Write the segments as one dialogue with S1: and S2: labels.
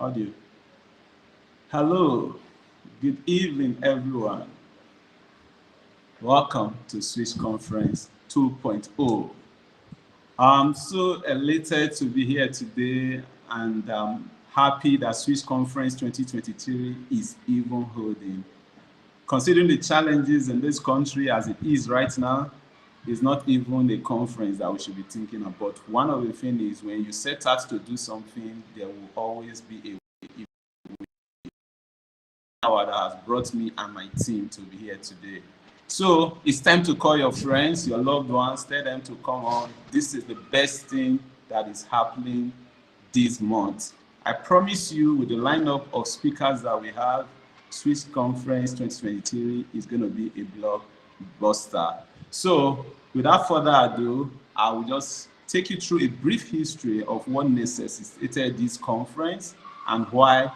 S1: Audio. Hello, good evening, everyone. Welcome to Swiss Conference 2.0. I'm so elated to be here today, and I'm happy that Swiss Conference 2023 is even holding. Considering the challenges in this country as it is right now, it's not even a conference that we should be thinking about. One of the things is when you set out to do something, there will always be a power that has brought me and my team to be here today. So it's time to call your friends, your loved ones, tell them to come on. This is the best thing that is happening this month. I promise you, with the lineup of speakers that we have, Swiss Conference 2023 is going to be a blockbuster. So without further ado, I will just take you through a brief history of what necessitated this conference and why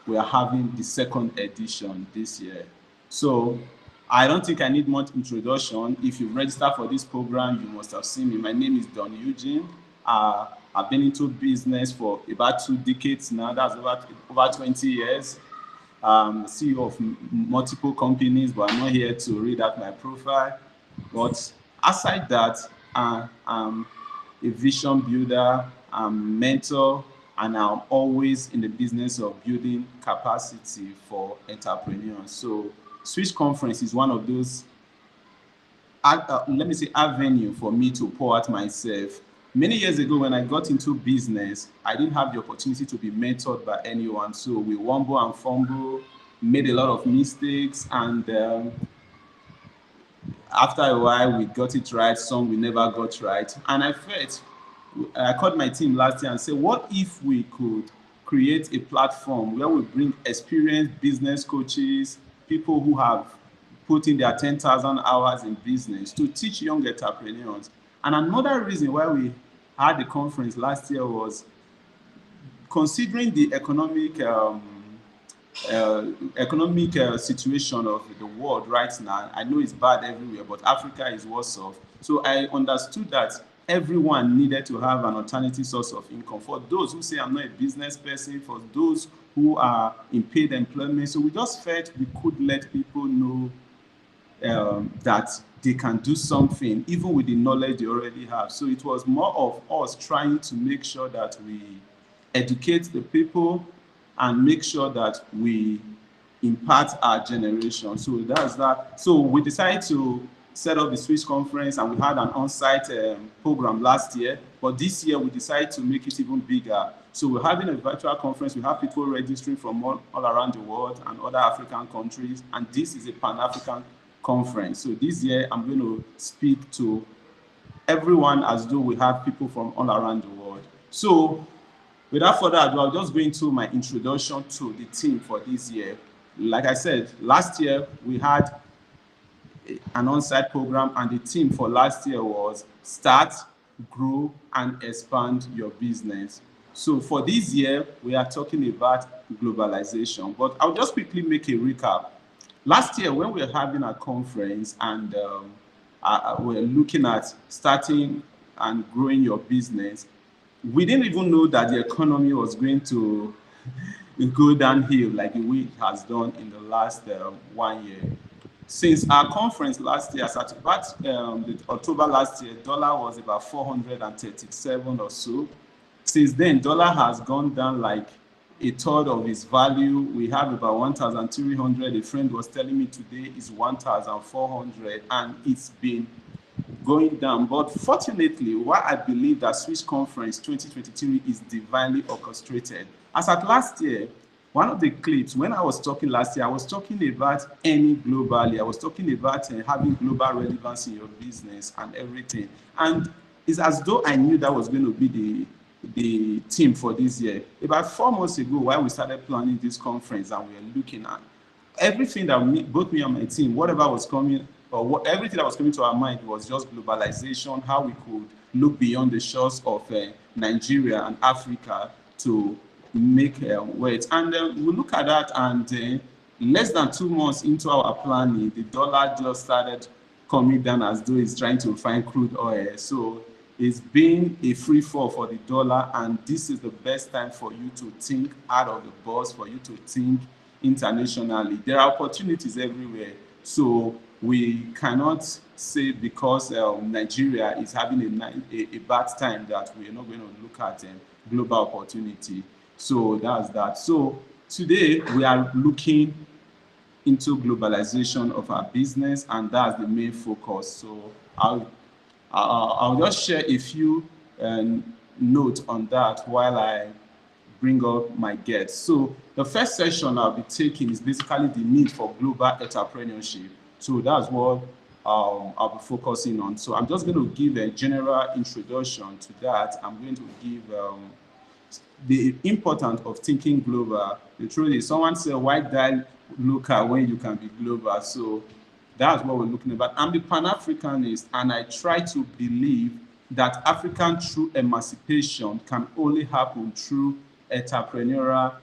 S1: we are having the second edition this year. So I don't think I need much introduction. If you register for this program, you must have seen me. My name is Don Eugene. I've been into business for about 2 decades now. That's over 20 years. CEO of multiple companies, but I'm not here to read out my profile. But aside that, I'm a vision builder, I'm a mentor, and I'm always in the business of building capacity for entrepreneurs. So Swiss Conference is one of those, let me say, avenue for me to pour out myself. Many years ago, when I got into business, I didn't have the opportunity to be mentored by anyone. So we wumble and fumble, made a lot of mistakes, and after a while, we got it right. Some we never got right. And I called my team last year and said, what if we could create a platform where we bring experienced business coaches, people who have put in their 10,000 hours in business to teach young entrepreneurs. And another reason why we had the conference last year was considering the economic situation of the world right now. I know it's bad everywhere, but Africa is worse off. So I understood that everyone needed to have an alternative source of income. For those who say I'm not a business person, for those who are in paid employment. So we just felt we could let people know that they can do something, even with the knowledge they already have. So it was more of us trying to make sure that we educate the people and make sure that we impart our generation. So that's that. So we decided to set up the Swiss Conference, and we had an on-site program last year, but this year we decided to make it even bigger. So we're having a virtual conference. We have people registering from all around the world and other African countries, and this is a Pan-African conference. So this year I'm going to speak to everyone as though we have people from all around the world. So without further ado, I'll just go into my introduction to the team for this year. Like I said, last year we had an on-site program, and the theme for last year was start, grow, and expand your business. So for this year, we are talking about globalization, but I'll just quickly make a recap. Last year, when we were having a conference and we're looking at starting and growing your business, we didn't even know that the economy was going to go downhill like the way it has done in the last 1 year. Since our conference last year, at about October last year, dollar was about 437 or so. Since then, dollar has gone down like a third of its value. We have about 1,300. A friend was telling me today is 1,400, and it's been going down. But fortunately, why I believe that Swiss Conference 2023 is divinely orchestrated. As at last year, one of the clips, when I was talking last year, I was talking about earning globally. I was talking about having global relevance in your business and everything. And it's as though I knew that was going to be the theme for this year. About 4 months ago, while we started planning this conference and we were looking at everything that both me and my team, whatever was coming, everything that was coming to our mind was just globalization, how we could look beyond the shores of Nigeria and Africa to make weight. And we look at that, and less than 2 months into our planning, the dollar just started coming down as though it's trying to find crude oil. So It's been a free fall for the dollar, and this is the best time for you to think out of the box, for you to think internationally. There are opportunities everywhere. So we cannot say because Nigeria is having a bad time that we are not going to look at global opportunity. So that's that. So today we are looking into globalization of our business, and that's the main focus. So I'll just share a few notes on that while I bring up my guests. So the first session I'll be taking is basically the need for global entrepreneurship. So that's what I'll be focusing on. So I'm just going to give a general introduction to that. I'm going to give the importance of thinking global. The truth is, someone said, why die local when you can be global? So that's what we're looking about. I'm the Pan-Africanist, and I try to believe that African true emancipation can only happen through entrepreneurial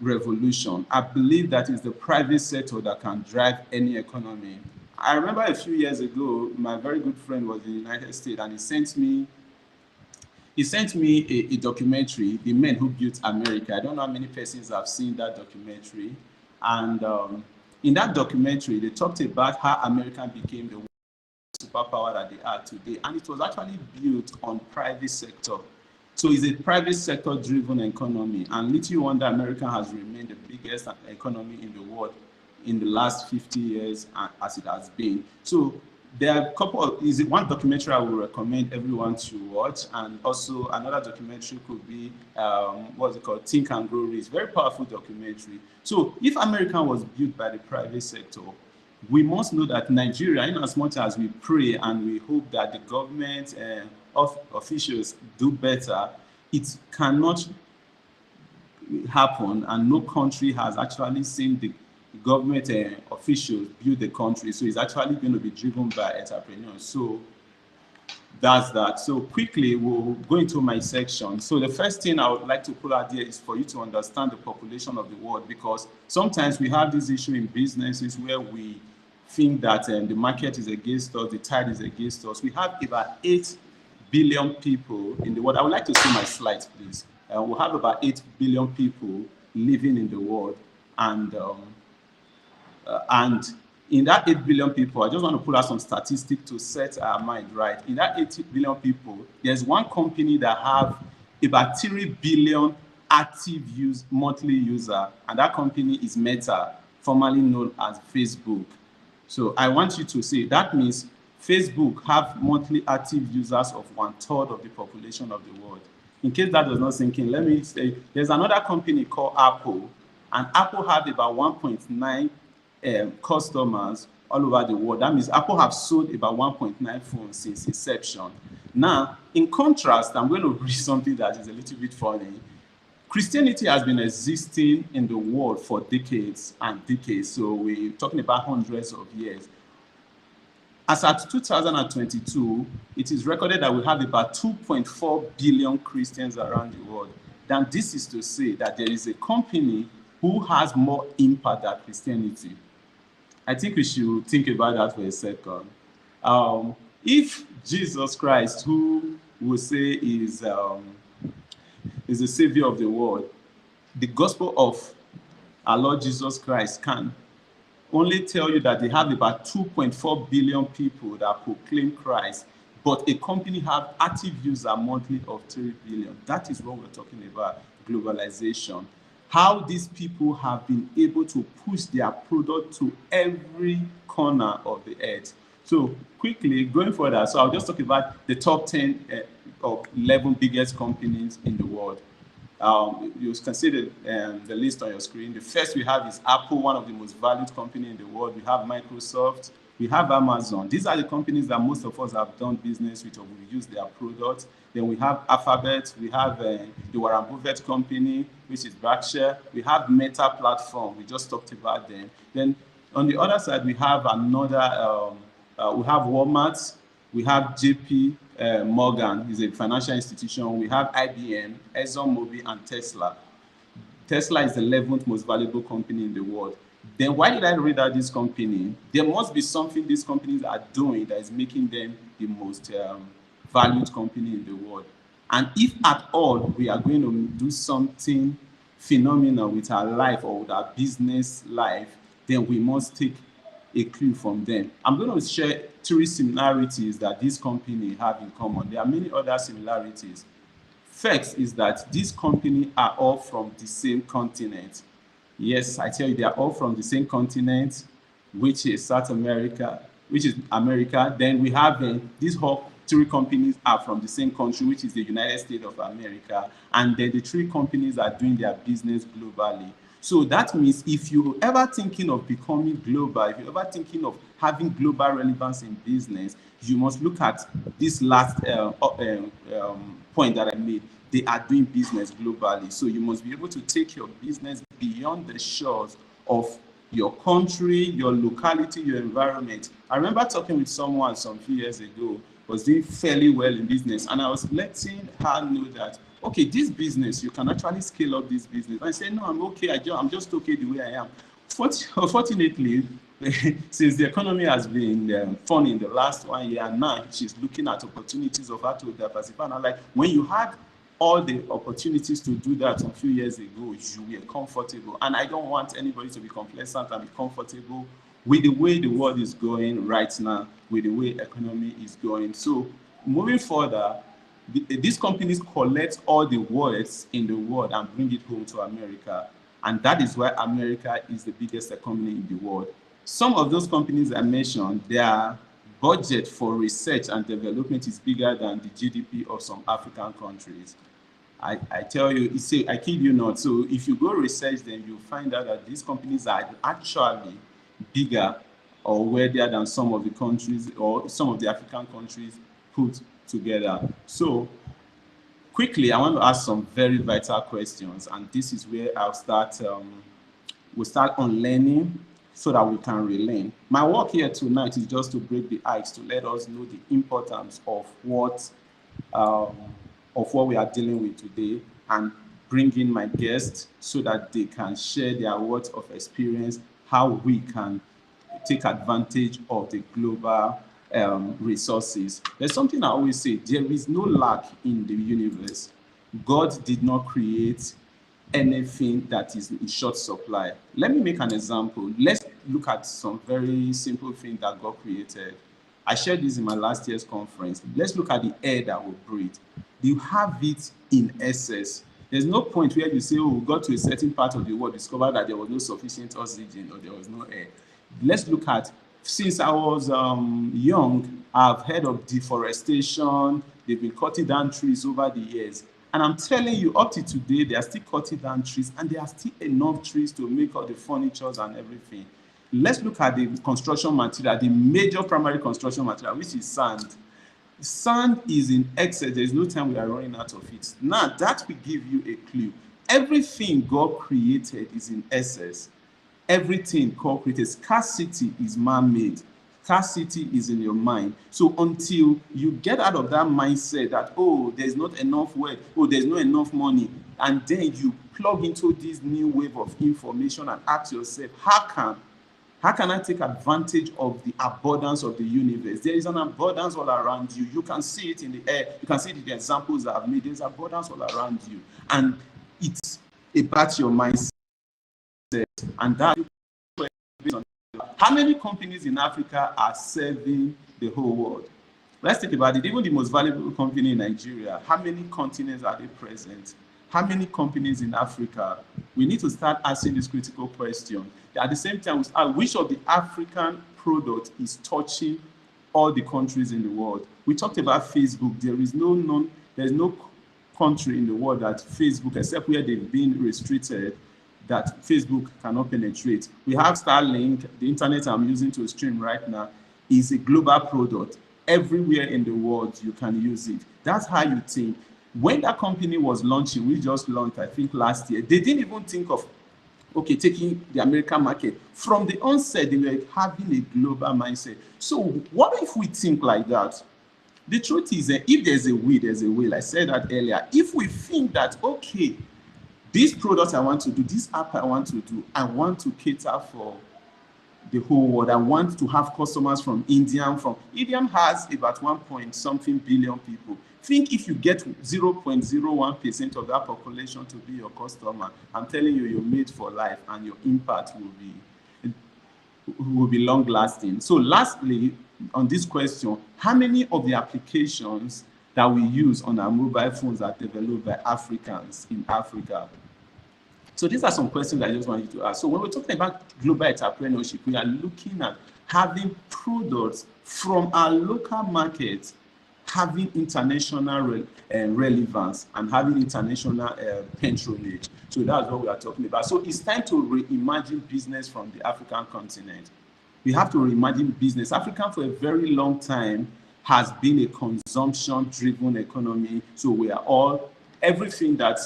S1: revolution. I believe that it's the private sector that can drive any economy. I remember a few years ago, my very good friend was in the United States, and he sent me a documentary, The Men Who Built America. I don't know how many persons have seen that documentary. And in that documentary, they talked about how America became the superpower that they are today. And it was actually built on private sector. So it's a private sector driven economy. And little wonder America has remained the biggest economy in the world in the last 50 years as it has been. So there are a couple of, is it one documentary I would recommend everyone to watch, and also another documentary could be, what's it called, Think and Grow Rich. Very powerful documentary. So if America was built by the private sector, we must know that Nigeria, in as much as we pray and we hope that the government officials do better, it cannot happen, and no country has actually seen the government officials build the country. So it's actually going to be driven by entrepreneurs. So that's that. So quickly, we'll go into my section. So the first thing I would like to put out there is for you to understand the population of the world, because sometimes we have this issue in businesses where we think that the market is against us, the tide is against us. We have about 8 billion people in the world. I would like to see my slides, please. We have about 8 billion people living in the world, and in that 8 billion people, I just want to pull out some statistics to set our mind right. In that 8 billion people, there's one company that have about 3 billion active monthly user, and that company is Meta, formerly known as Facebook. So I want you to say that means Facebook have monthly active users of 1/3 of the population of the world. In case that does not sink in, let me say there's another company called Apple, and Apple have about 1.9 customers all over the world. That means Apple have sold about 1.9 phones since inception. Now, in contrast, I'm going to read something that is a little bit funny. Christianity has been existing in the world for decades and decades. So we're talking about hundreds of years. As at 2022, it is recorded that we have about 2.4 billion Christians around the world. Then this is to say that there is a company who has more impact than Christianity. I think we should think about that for a second. If Jesus Christ, who we say is the savior of the world, the gospel of our Lord Jesus Christ can only tell you that they have about 2.4 billion people that proclaim Christ, but a company have active user monthly of 3 billion. That is what we're talking about, globalization. How these people have been able to push their product to every corner of the earth. So quickly, going further, so I'll just talk about the top 10 or 11 biggest companies in the world. You can see the list on your screen. The first we have is Apple, one of the most valued companies in the world. We have Microsoft, we have Amazon. These are the companies that most of us have done business with, or we use their products. Then we have Alphabet, we have the Warren Buffett company, which is Berkshire. We have Meta platform, we just talked about them. Then on the other side, we have another, we have Walmart, we have JP Morgan, is a financial institution. We have IBM, ExxonMobil, and Tesla. Tesla is the 11th most valuable company in the world. Then why did I read out this company? There must be something these companies are doing that is making them the most valued company in the world. And if at all we are going to do something phenomenal with our life or with our business life, then we must take a clue from them. I'm going to share 3 similarities that this company have in common. There are many other similarities. First is that these companies are all from the same continent. Yes, I tell you, they are all from the same continent, which is South America, which is America. Then we have these whole 3 companies are from the same country, which is the United States of America. And then the 3 companies are doing their business globally. So that means if you're ever thinking of becoming global, if you're ever thinking of having global relevance in business, you must look at this last point that I made. They are doing business globally. So you must be able to take your business beyond the shores of your country, your locality, your environment. I remember talking with someone some few years ago, was doing fairly well in business, and I was letting her know that, okay, this business, you can actually scale up this business. I said, no, I'm okay. I'm just okay the way I am. Fortunately, since the economy has been funny in the last 1 year, now she's looking at opportunities of how to diversify. And I'm like, when you had all the opportunities to do that a few years ago, you were comfortable. And I don't want anybody to be complacent and be comfortable with the way the world is going right now, with the way economy is going. So moving further, these companies collect all the wallets in the world and bring it home to America. And that is why America is the biggest economy in the world. Some of those companies I mentioned, their budget for research and development is bigger than the GDP of some African countries. I tell you, I kid you not. So if you go research them, you'll find out that these companies are actually bigger or wealthier than some of the countries or some of the African countries put together. So quickly, I want to ask some very vital questions, and this is where I'll start. We'll start on learning so that we can relearn. My work here tonight is just to break the ice, to let us know the importance of what we are dealing with today, and bring in my guests so that they can share their words of experience, how we can take advantage of the global resources. There's something I always say, there is no lack in the universe. God did not create anything that is in short supply. Let me make an example. Let's look at some very simple thing that God created. I shared this in my last year's conference. Let's look at the air that we breathe. You have it in excess. There's no point where you say, oh, we got to a certain part of the world, discovered that there was no sufficient oxygen or there was no air. Let's look at, since I was young, I've heard of deforestation. They've been cutting down trees over the years. And I'm telling you, up to today, they are still cutting down trees, and there are still enough trees to make all the furniture and everything. Let's look at the construction material, the major primary construction material, which is sand. Sand is in excess. There's no time we are running out of it. Now, that will give you a clue. Everything God created is in excess. Everything God created, scarcity is man-made. Scarcity is in your mind. So until you get out of that mindset that, oh, there's not enough work, oh, there's not enough money, and then you plug into this new wave of information and ask yourself, how can I take advantage of the abundance of the universe? There is an abundance all around you. You can see it in the air. You can see it in the examples that I've made. There's abundance all around you. And it's about your mindset. And that, how many companies in Africa are serving the whole world? Let's think about it. Even the most valuable company in Nigeria, how many continents are they present? How many companies in Africa? We need to start asking this critical question. At the same time, which of the African product is touching all the countries in the world? We talked about Facebook. There's no country in the world that Facebook, except where they've been restricted, that Facebook cannot penetrate. We have Starlink. The internet I'm using to stream right now is a global product. Everywhere in the world, you can use it. That's how you think. When that company was launching, we just launched, I think, last year, they didn't even think of, okay, taking the American market. From the onset, they were having a global mindset. So what if we think like that? The truth is that if there's a will, there's a will. I said that earlier. If we think that, okay, this product I want to do, this app I want to do, I want to cater for the whole world. I want to have customers from India. India has about 1 point something billion people. Think if you get 0.01% of that population to be your customer, I'm telling you, you're made for life, and your impact will be long lasting. So lastly, on this question, how many of the applications that we use on our mobile phones are developed by Africans in Africa? So these are some questions I just want you to ask. So when we're talking about global entrepreneurship, we are looking at having products from our local market having international relevance and having international patronage. So that's what we are talking about. So it's time to reimagine business from the African continent. We have to reimagine business. Africa for a very long time has been a consumption-driven economy. So we are all, everything that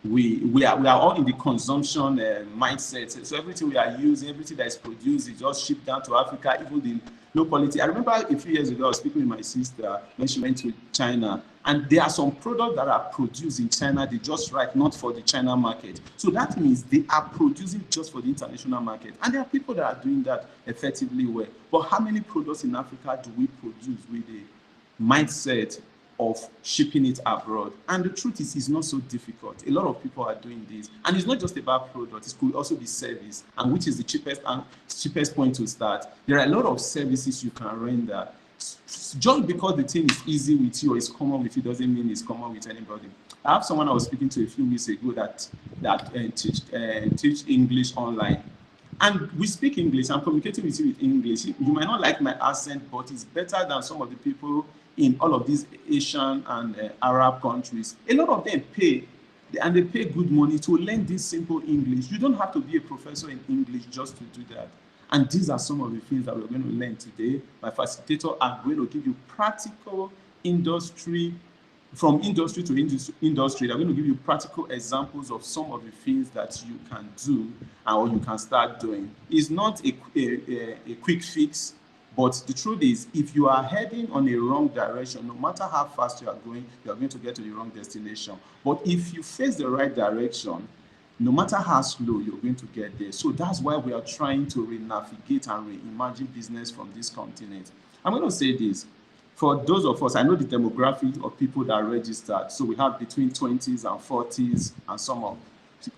S1: we are all in the consumption mindset. So everything we are using, everything that is produced is just shipped down to Africa, even the low quality. I remember a few years ago, I was speaking with my sister when she went to China, and there are some products that are produced in China, they just right, not for the China market. So that means they are producing just for the international market. And there are people that are doing that effectively well. But how many products in Africa do we produce with a mindset of shipping it abroad? And the truth is, it's not so difficult. A lot of people are doing this, and it's not just about products, it could also be service, and which is the cheapest point to start. There are a lot of services you can render. Just because the thing is easy with you or is common with you doesn't mean it's common with anybody. I have someone I was speaking to a few weeks ago that teach English online. And we speak English. I'm communicating with you with English. You might not like my accent, but it's better than some of the people in all of these Asian and Arab countries. A lot of them pay, and they pay good money to learn this simple English. You don't have to be a professor in English just to do that. And these are some of the things that we're going to learn today. My facilitator are going to give you practical industry, from industry to industry. They're going to give you practical examples of some of the things that you can do or you can start doing. It's not a quick fix, but the truth is, if you are heading on a wrong direction, no matter how fast you are going to get to the wrong destination. But if you face the right direction, no matter how slow, you're going to get there. So that's why we are trying to re-navigate and reimagine business from this continent. I'm going to say this. For those of us, I know the demographic of people that are registered. So we have between 20s and 40s and some of.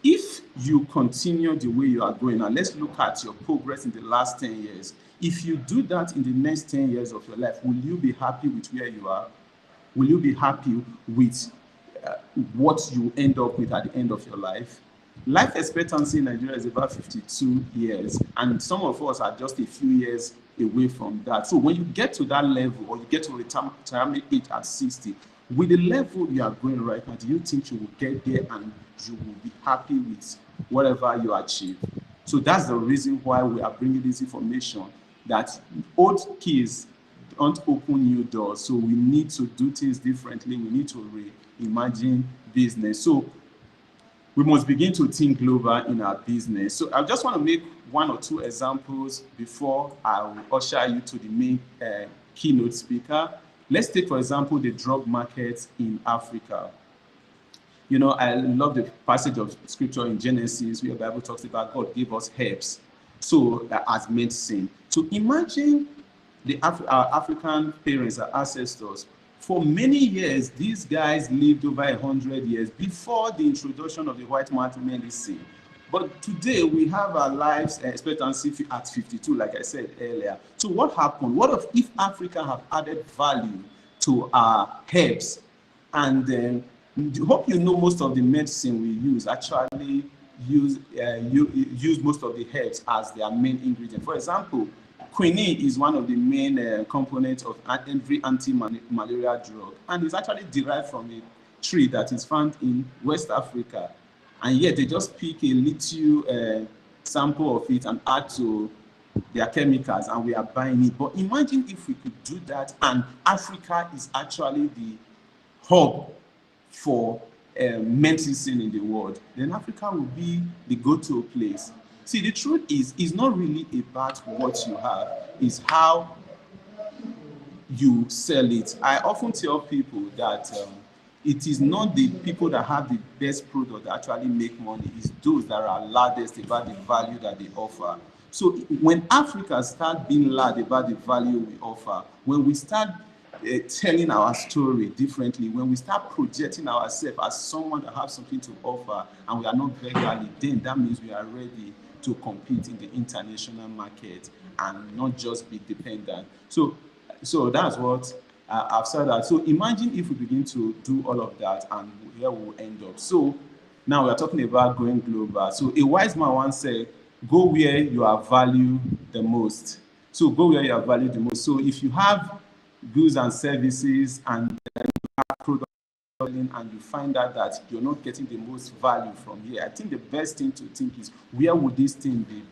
S1: If you continue the way you are going, and let's look at your progress in the last 10 years. If you do that in the next 10 years of your life, will you be happy with where you are? Will you be happy with what you end up with at the end of your life? Life expectancy in Nigeria is about 52 years, and some of us are just a few years away from that. So when you get to that level, or you get to retirement age at 60, with the level you are going right now, do you think you will get there and you will be happy with whatever you achieve? So that's the reason why we are bringing this information, that old keys don't open new doors. So we need to do things differently. We need to reimagine business. So we must begin to think global in our business. So I just want to make one or two examples before I will usher you to the main keynote speaker. Let's take, for example, the drug market in Africa. You know, I love the passage of scripture in Genesis where the Bible talks about God gave us herbs, so as medicine. So imagine our African parents, our ancestors. For many years, these guys lived over 100 years before the introduction of the white man medicine. But today, we have our lives expectancy at 52, like I said earlier. So what happened? What if Africa have added value to our herbs? And hope you know most of the medicine we use actually use most of the herbs as their main ingredient. For example, quinine is one of the main components of every anti-malaria drug, and it's actually derived from a tree that is found in West Africa. And yet they just pick a little sample of it and add to their chemicals, and we are buying it. But imagine if we could do that, and Africa is actually the hub for medicine in the world, then Africa will be the go-to place. See, the truth is, it's not really about what you have, it's how you sell it. I often tell people that it is not the people that have the best product that actually make money, it's those that are loudest about the value that they offer. So when Africa start being loud about the value we offer, when we start telling our story differently, when we start projecting ourselves as someone that has something to offer and we are not beggarly, then that means we are ready to compete in the international market and not just be dependent. So that's what I've said that. So imagine if we begin to do all of that and where we'll end up. So now we are talking about going global. So a wise man once said, go where you are valued the most. So go where you are valued the most. So if you have goods and services and product and you find out that you're not getting the most value from here, I think the best thing to think is, where would this thing be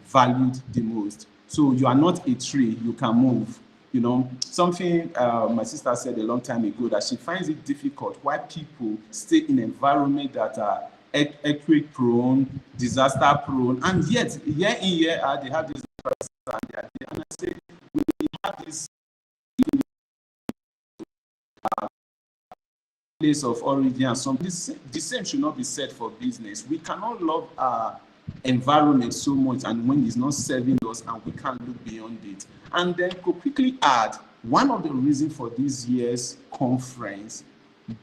S1: valued the most? So you are not a tree, you can move. You know, something my sister said a long time ago, that she finds it difficult why people stay in environment that are earthquake prone, disaster prone, and yet year in year out they have this and I say we have this place of origin and something. The same should not be said for business. We cannot love our environment so much and when it's not serving us and we can't look beyond it. And then to quickly add, one of the reasons for this year's conference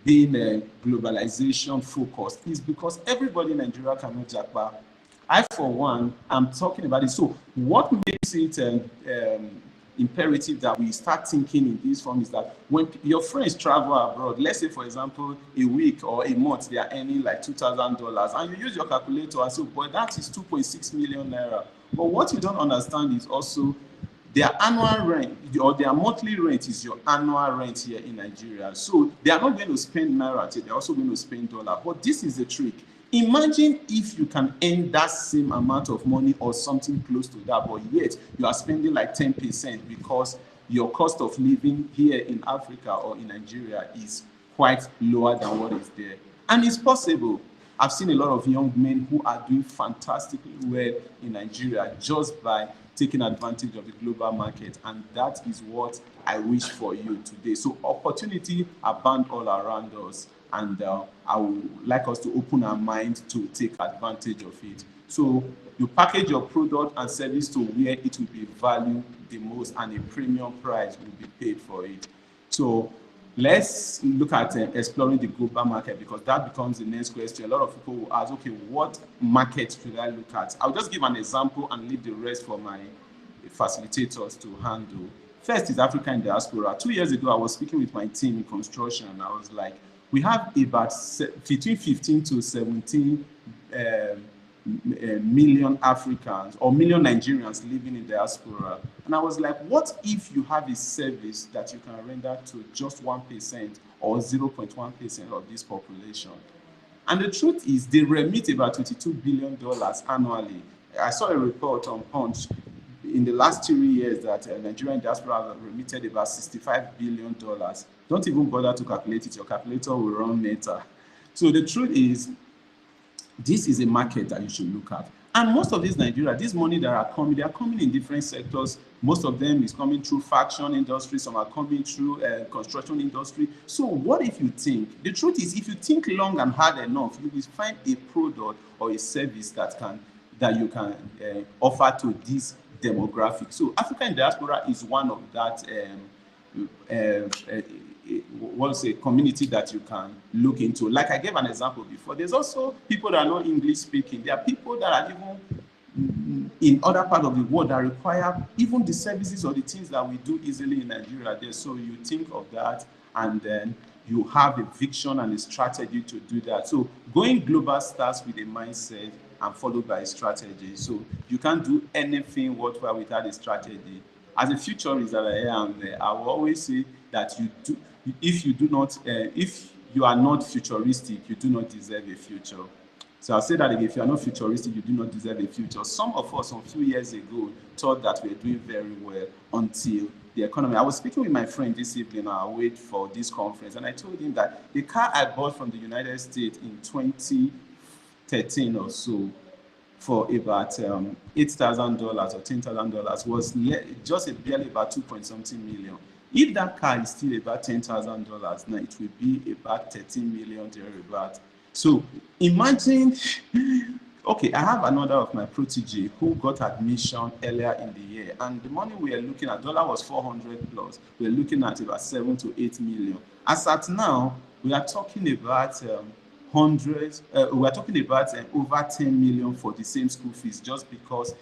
S1: being a globalization focused is because everybody in Nigeria cannot japa. I, for one, am talking about it. So what makes it imperative that we start thinking in this form is that when your friends travel abroad, let's say, for example, a week or a month, they are earning like $2,000 and you use your calculator and say, boy, that is 2.6 million naira. But what you don't understand is also their annual rent or their monthly rent is your annual rent here in Nigeria. So they are not going to spend naira, they're also going to spend dollar. But this is the trick. Imagine if you can earn that same amount of money or something close to that, but yet you are spending like 10% because your cost of living here in Africa or in Nigeria is quite lower than what is there. And it's possible. I've seen a lot of young men who are doing fantastically well in Nigeria just by taking advantage of the global market, and that is what I wish for you today. So opportunity abound all around us, and I would like us to open our mind to take advantage of it. So you package your product and service to where it will be valued the most and a premium price will be paid for it. So let's look at exploring the global market, because that becomes the next question. A lot of people will ask, okay, what market should I look at? I'll just give an example and leave the rest for my facilitators to handle. First is Africa in diaspora. 2 years ago, I was speaking with my team in construction, and I was like, we have about between 15 to 17 million Africans or million Nigerians living in diaspora. And I was like, what if you have a service that you can render to just 1% or 0.1% of this population? And the truth is, they remit about $22 billion annually. I saw a report on Punch in the last 3 years that Nigerian diaspora have remitted about $65 billion. Don't even bother to calculate it. Your calculator will run later. So the truth is, this is a market that you should look at. And most of this Nigeria, this money that are coming, they are coming in different sectors. Most of them is coming through fashion industry. Some are coming through construction industry. So what if you think? The truth is, if you think long and hard enough, you will find a product or a service that you can offer to this demographic. So African diaspora is one of that what's a community that you can look into. Like I gave an example before, there's also people that are not English speaking. There are people that are even in other parts of the world that require even the services or the things that we do easily in Nigeria there. So you think of that, and then you have a vision and a strategy to do that. So going global starts with a mindset and followed by a strategy. So you can't do anything worthwhile without a strategy. As a futurist that I am, I will always say that if you are not futuristic, you do not deserve a future. So I'll say that again, if you are not futuristic, you do not deserve a future. Some of us, a few years ago, thought that we were doing very well until the economy. I was speaking with my friend this evening, I wait for this conference, and I told him that the car I bought from the United States in 2013 or so, for about $8,000 or $10,000 was just barely about 2 million. If that car is still about $10,000 now, it will be about 13 million thereabout. So imagine Okay, I have another of my protege who got admission earlier in the year, and the money we are looking at, dollar was 400 plus. We are looking at about 7 to 8 million. As at now, we are talking about hundreds. We are talking about over 10 million for the same school fees, just because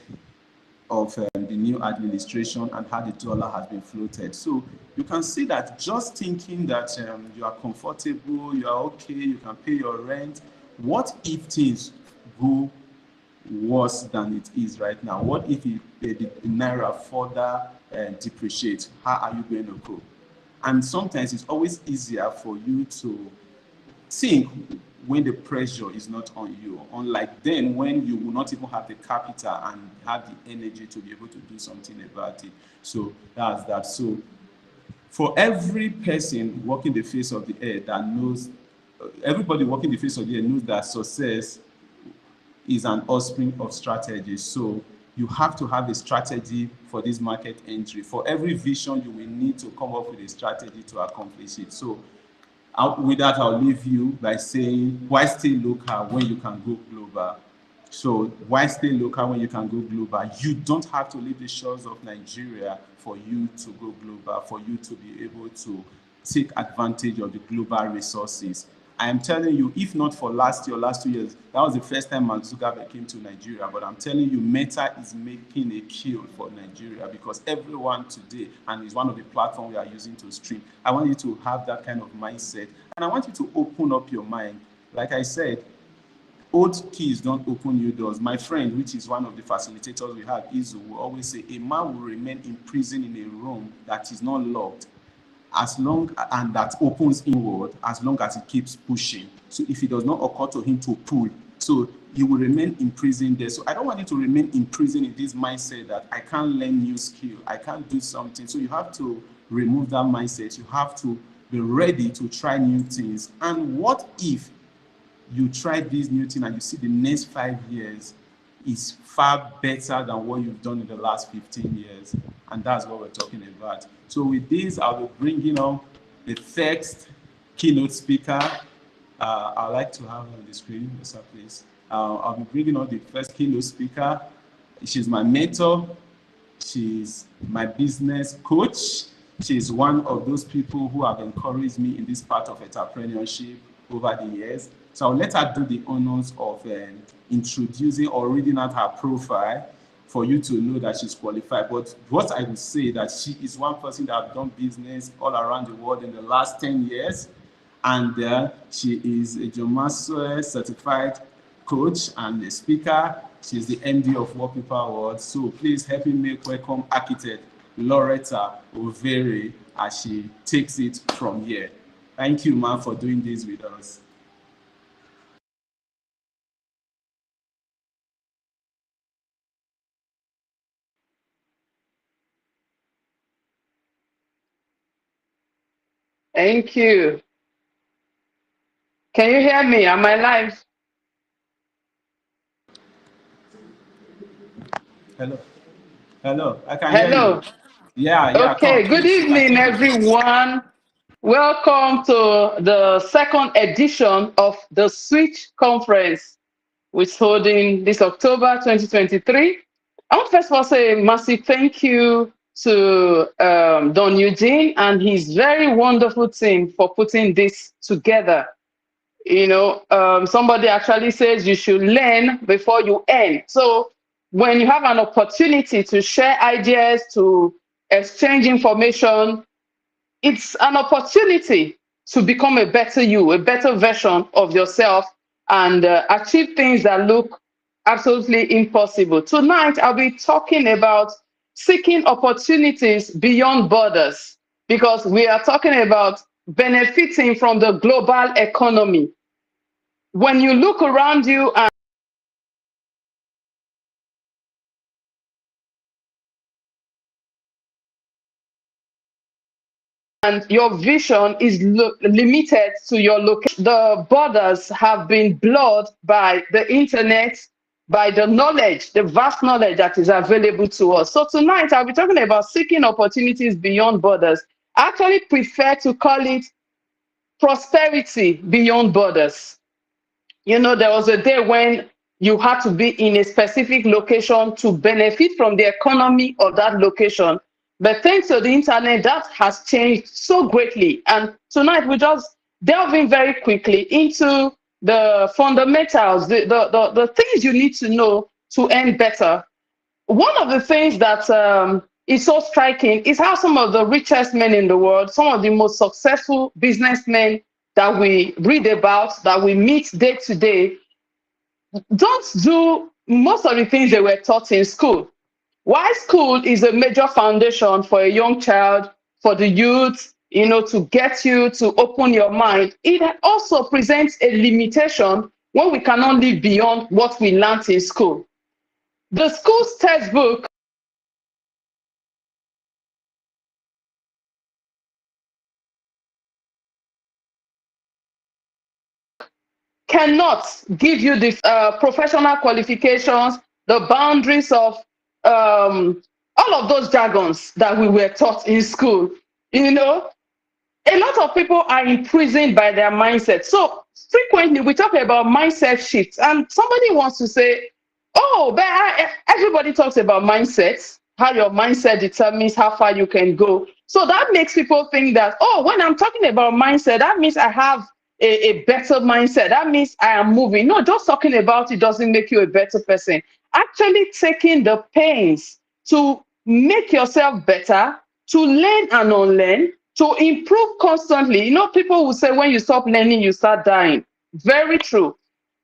S1: of the new administration and how the dollar has been floated. So you can see that just thinking that you are comfortable, you are okay, you can pay your rent. What if things go worse than it is right now? What if the naira further depreciates? How are you going to cope? And sometimes it's always easier for you to think when the pressure is not on you, unlike then when you will not even have the capital and have the energy to be able to do something about it. So that's that. So for every person walking the face of the earth that knows, everybody walking the face of the earth knows that success is an offspring of strategy. So you have to have a strategy for this market entry. For every vision, you will need to come up with a strategy to accomplish it. So with that, I'll leave you by saying, why stay local when you can go global? So why stay local when you can go global? You don't have to leave the shores of Nigeria for you to go global, for you to be able to take advantage of the global resources. I am telling you, if not for last year, last 2 years, that was the first time Mark Zuckerberg came to Nigeria. But I'm telling you, Meta is making a kill for Nigeria because everyone today, and it's one of the platforms we are using to stream. I want you to have that kind of mindset, and I want you to open up your mind. Like I said, old keys don't open new doors. My friend, which is one of the facilitators we have, Izu, will always say, a man will remain in prison in a room that is not locked as long and that opens inward as long as it keeps pushing. So if it does not occur to him to pull, so you will remain in prison there. So I don't want you to remain in prison in this mindset that I can't learn new skill, I can't do something. So you have to remove that mindset. You have to be ready to try new things. And what if you try this new thing and you see the next 5 years is far better than what you've done in the last 15 years? And that's what we're talking about. So with this, I'll be bringing on the first keynote speaker. I'd like to have on the screen, sir, please. I'll be bringing on the first keynote speaker. She's my mentor. She's my business coach. She's one of those people who have encouraged me in this part of entrepreneurship over the years. So I'll let her do the honors of introducing or reading out her profile for you to know that she's qualified. But what I would say that she is one person that has done business all around the world in the last 10 years. And she is a John Maxwell certified coach and a speaker. She's the MD of Work People Awards. So please help me make welcome architect Loretta Overe as she takes it from here. Thank you, ma'am, for doing this with us.
S2: Thank you. Can you hear me? Am I live?
S1: Hello. Hello. I can hear you.
S2: Hello.
S1: Yeah. Come,
S2: Okay, good
S1: please. You can
S2: evening,
S1: take it.
S2: everyone. Welcome to the second edition of the Switch Conference, which is holding this October 2023. I want to first of all say a massive thank you to Don Eugene and his very wonderful team for putting this together. You know, somebody actually says you should learn before you earn. So when you have an opportunity to share ideas, to exchange information, it's an opportunity to become a better you, a better version of yourself, and achieve things that look absolutely impossible. Tonight, I'll be talking about seeking opportunities beyond borders because we are talking about benefiting from the global economy. When you look around you and your vision is limited to your location, the borders have been blurred by the internet, by the knowledge, the vast knowledge that is available to us. So tonight I'll be talking about seeking opportunities beyond borders. I actually prefer to call it prosperity beyond borders. You know, there was a day when you had to be in a specific location to benefit from the economy of that location. But thanks to the internet, that has changed so greatly. And tonight we just delve in very quickly into the fundamentals, the things you need to know to earn better. One of the things that is so striking is how some of the richest men in the world, some of the most successful businessmen that we read about, that we meet day to day, don't do most of the things they were taught in school. Why school is a major foundation for a young child, for the youth, to get you to open your mind, it also presents a limitation when we cannot live beyond what we learned in school. The school's textbook cannot give you the professional qualifications, the boundaries of all of those jargons that we were taught in school. A lot of people are imprisoned by their mindset. So frequently we talk about mindset shifts, and somebody wants to say, oh, but everybody talks about mindsets, how your mindset determines how far you can go. So that makes people think that, oh, when I'm talking about mindset, that means I have a better mindset. That means I am moving. No, just talking about it doesn't make you a better person. Actually taking the pains to make yourself better, to learn and unlearn, to improve constantly. People will say when you stop learning, you start dying. Very true.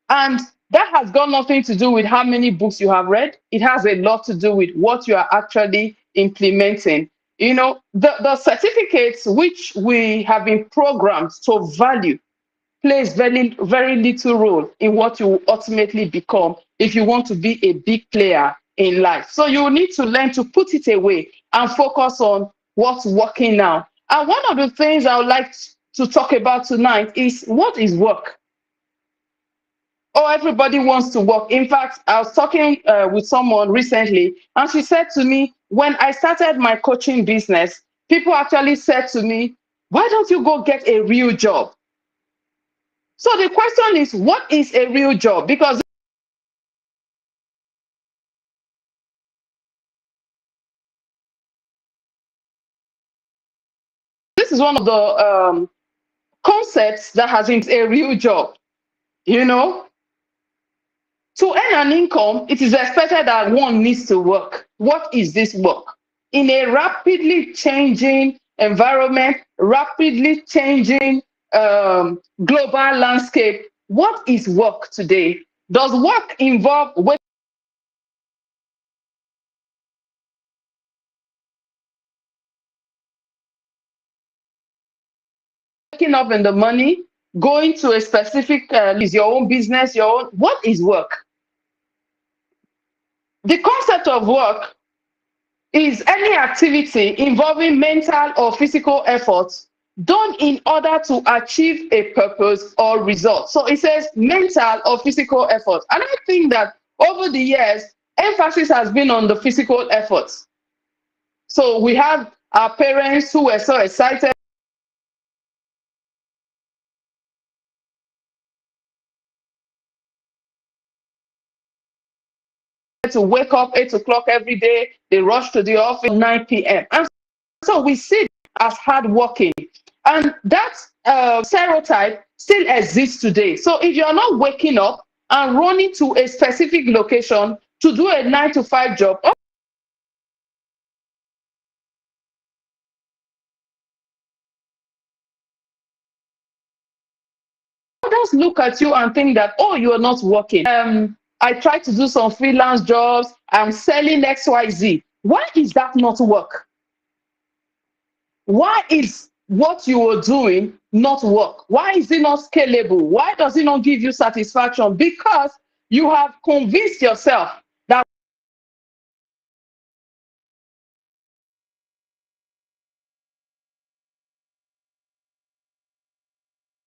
S2: And that has got nothing to do with how many books you have read. It has a lot to do with what you are actually implementing. The certificates which we have been programmed to value plays very, very little role in what you will ultimately become if you want to be a big player in life. So you need to learn to put it away and focus on what's working now. And one of the things I would like to talk about tonight is, what is work? Oh, everybody wants to work. In fact, I was talking with someone recently, and she said to me, when I started my coaching business, people actually said to me, why don't you go get a real job? So the question is, what is a real job? Because this is one of the concepts that has been a real job. To earn an income, it is expected that one needs to work. What is this work? In a rapidly changing environment, rapidly changing global landscape, what is work today? Does work involve waking up in the morning, going to a specific, is your own business, what is work? The concept of work is any activity involving mental or physical efforts done in order to achieve a purpose or result. So it says mental or physical effort. And I think that over the years, emphasis has been on the physical efforts. So we have our parents who were so excited to wake up 8 o'clock every day. They rush to the office 9 p.m. And so we see it as hardworking. And that stereotype still exists today. So if you're not waking up and running to a specific location to do a 9 to 5 job, others look at you and think that, oh, you're not working. I try to do some freelance jobs. I'm selling XYZ. Why is that not work? Why is what you are doing not work? Why is it not scalable? Why does it not give you satisfaction? Because you have convinced yourself that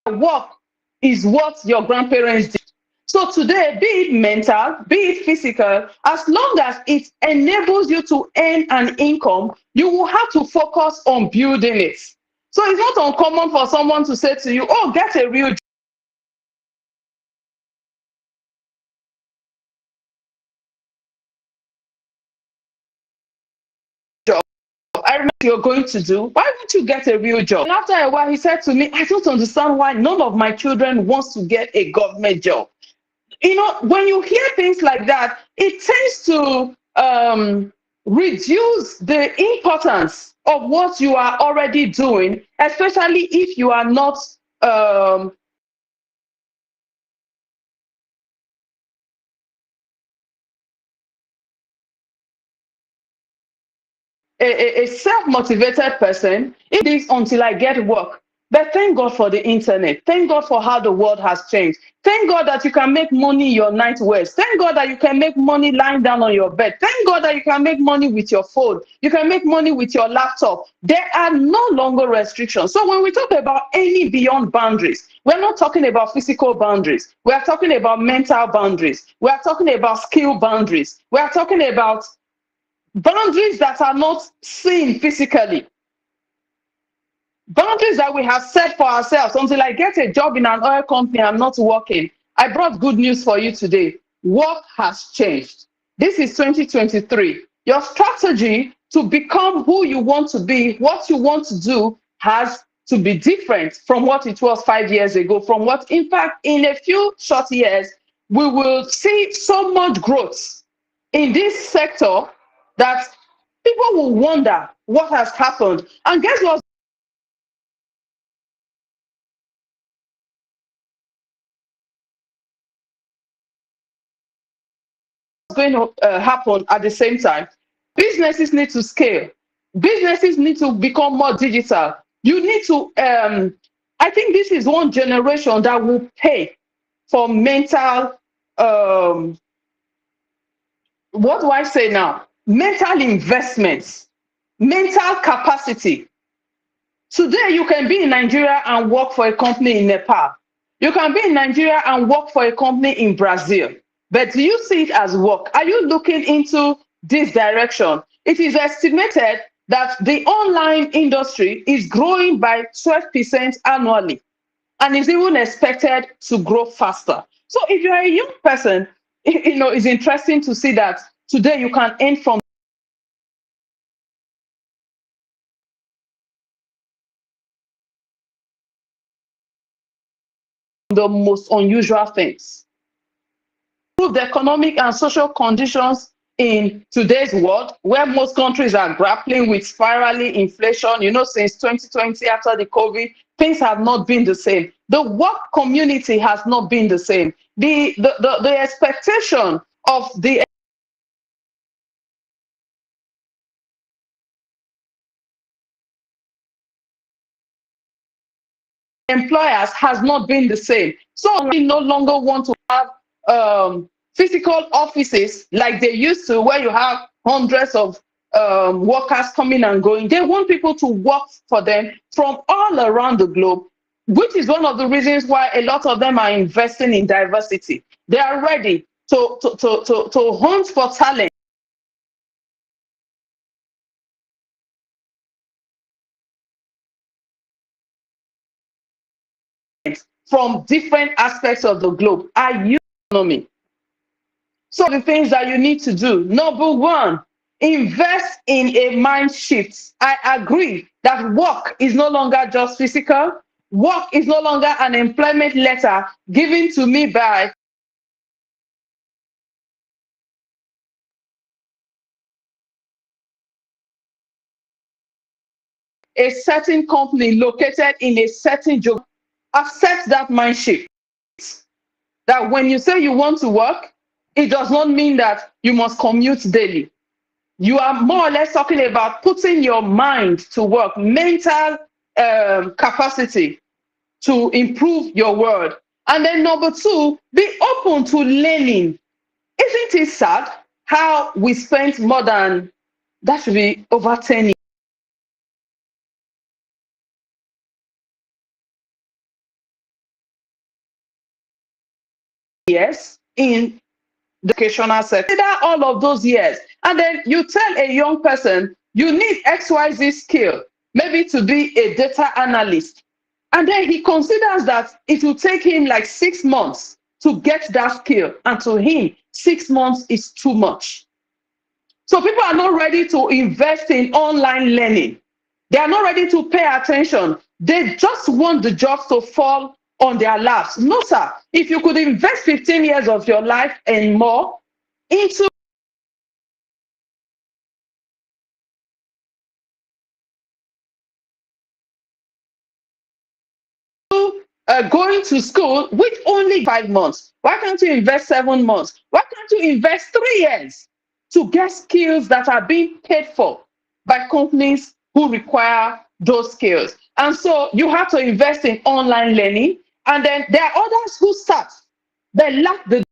S2: work is what your grandparents did. So today, be it mental, be it physical, as long as it enables you to earn an income, you will have to focus on building it. So it's not uncommon for someone to say to you, oh, get a real you're going to do, why don't you get a real job? And after a while, he said to me, I don't understand why none of my children wants to get a government job. When you hear things like that, it tends to reduce the importance of what you are already doing, especially if you are not a self-motivated person. It is until I get work. But thank God for the internet. Thank God for how the world has changed. Thank God that you can make money your night wears. Thank God that you can make money lying down on your bed. Thank God that you can make money with your phone. You can make money with your laptop. There are no longer restrictions. So when we talk about any beyond boundaries, we're not talking about physical boundaries. We are talking about mental boundaries. We are talking about skill boundaries. We are talking about boundaries that are not seen physically. Boundaries that we have set for ourselves. Until I get a job in an oil company, I'm not working. I brought good news for you today. Work has changed. This is 2023. Your strategy to become who you want to be, what you want to do, has to be different from what it was 5 years ago. From what, in fact, in a few short years, we will see so much growth in this sector that people will wonder what has happened. And guess what? Going to happen at the same time. Businesses need to scale. Businesses need to become more digital. You need to I think this is one generation that will pay for mental what do I say now, mental investments, mental capacity. Today you can be in Nigeria and work for a company in Nepal. You can be in Nigeria and work for a company in Brazil. But do you see it as work? Are you looking into this direction? It is estimated that the online industry is growing by 12% annually and is even expected to grow faster. So if you're a young person, it's interesting to see that today you can earn from the most unusual things. The economic and social conditions in today's world, where most countries are grappling with spiraling inflation, since 2020, after the COVID, things have not been the same. The work community has not been the same. The expectation of the employers has not been the same. So we no longer want to have physical offices like they used to, where you have hundreds of workers coming and going. They want people to work for them from all around the globe, which is one of the reasons why a lot of them are investing in diversity. They are ready to hunt for talent from different aspects of the globe. Are you economy? So the things that you need to do: number one, invest in a mind shift. I agree that work is no longer just physical. Work is no longer an employment letter given to me by a certain company located in a certain geography. Accept that mind shift. That when you say you want to work, it does not mean that you must commute daily. You are more or less talking about putting your mind to work, mental capacity to improve your world. And then number two, be open to learning. Isn't it sad how we spent more than, that should be over 10 years in the educational sector? Consider all of those years. And then you tell a young person, you need XYZ skill, maybe to be a data analyst. And then he considers that it will take him like 6 months to get that skill. And to him, 6 months is too much. So people are not ready to invest in online learning. They are not ready to pay attention. They just want the jobs to fall on their laps. No, sir. If you could invest 15 years of your life and more into going to school, which only 5 months, why can't you invest 7 months? Why can't you invest 3 years to get skills that are being paid for by companies who require those skills? And so you have to invest in online learning. And then there are others who start, they lack the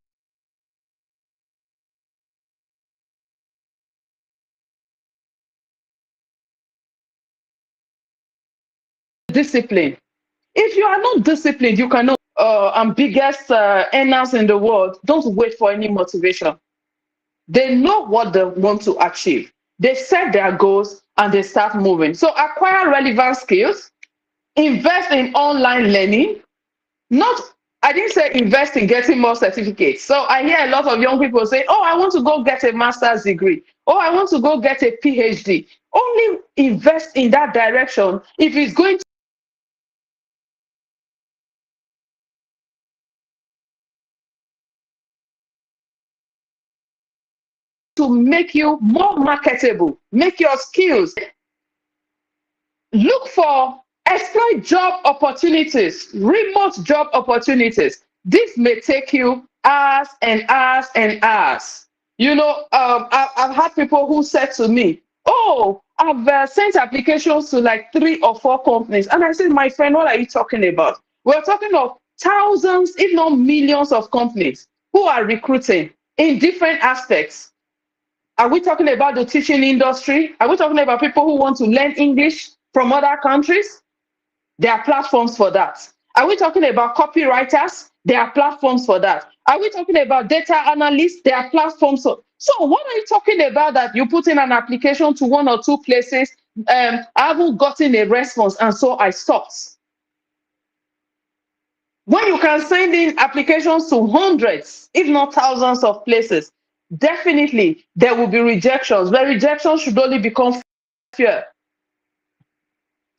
S2: discipline. If you are not disciplined, you cannot. And biggest earners in the world don't wait for any motivation. They know what they want to achieve. They set their goals and they start moving. So acquire relevant skills, invest in online learning. Not, I didn't say invest in getting more certificates. So I hear a lot of young people say, oh, I want to go get a master's degree. Oh, I want to go get a PhD. Only invest in that direction if it's going to make you more marketable, make your skills. Look for, exploit job opportunities, remote job opportunities. This may take you hours and hours and hours. You know, I've had people who said to me, oh, I've sent applications to like 3 or 4 companies. And I said, my friend, what are you talking about? We're talking of thousands, if not millions of companies who are recruiting in different aspects. Are we talking about the teaching industry? Are we talking about people who want to learn English from other countries? There are platforms for that. Are we talking about copywriters? There are platforms for that. Are we talking about data analysts? There are platforms. So what are you talking about that you put in an application to 1 or 2 places? I haven't gotten a response, and so I stopped. When you can send in applications to hundreds, if not thousands of places, definitely there will be rejections. But rejections should only become fear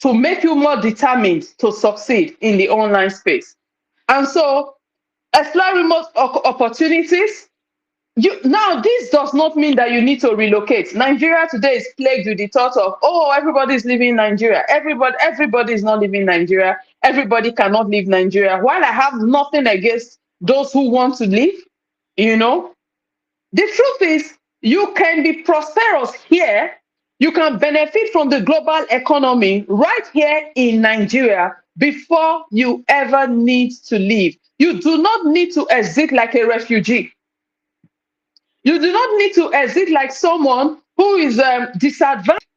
S2: to make you more determined to succeed in the online space. And so explore remote opportunities. Now, this does not mean that you need to relocate. Nigeria today is plagued with the thought of, oh, everybody is leaving Nigeria. Everybody is not leaving Nigeria. Everybody cannot leave Nigeria. While I have nothing against those who want to leave, you know, the truth is you can be prosperous here. You can benefit from the global economy right here in Nigeria before you ever need to leave. You do not need to exit like a refugee. You do not need to exit like someone who is disadvantaged.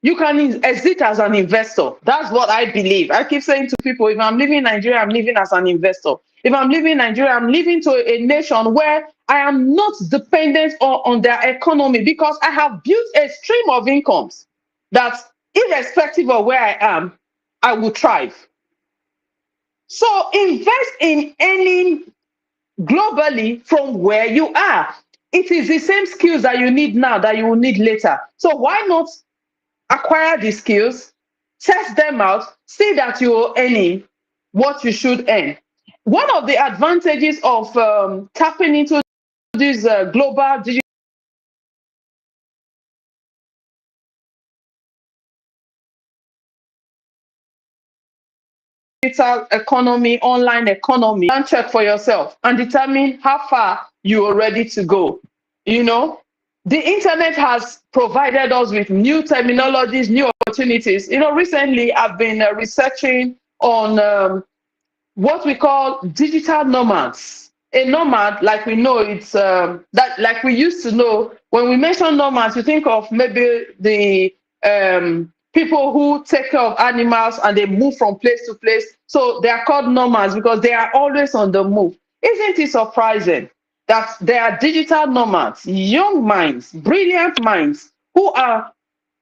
S2: You can exit as an investor. That's what I believe. I keep saying to people, if I'm leaving Nigeria, I'm leaving as an investor. If I'm leaving Nigeria, I'm leaving to a nation where I am not dependent on their economy, because I have built a stream of incomes that, irrespective of where I am, I will thrive. So invest in earning globally from where you are. It is the same skills that you need now that you will need later. So why not acquire the skills, test them out, see that you're earning what you should earn. One of the advantages of tapping into this global digital economy, online economy, and check for yourself and determine how far you are ready to go. You know, the internet has provided us with new terminologies, new opportunities. You know, recently I've been researching on what we call digital nomads. A nomad, like we know, it's that, like we used to know, when we mention nomads, you think of maybe the people who take care of animals and they move from place to place. So they are called nomads because they are always on the move. Isn't it surprising that there are digital nomads, young minds, brilliant minds, who are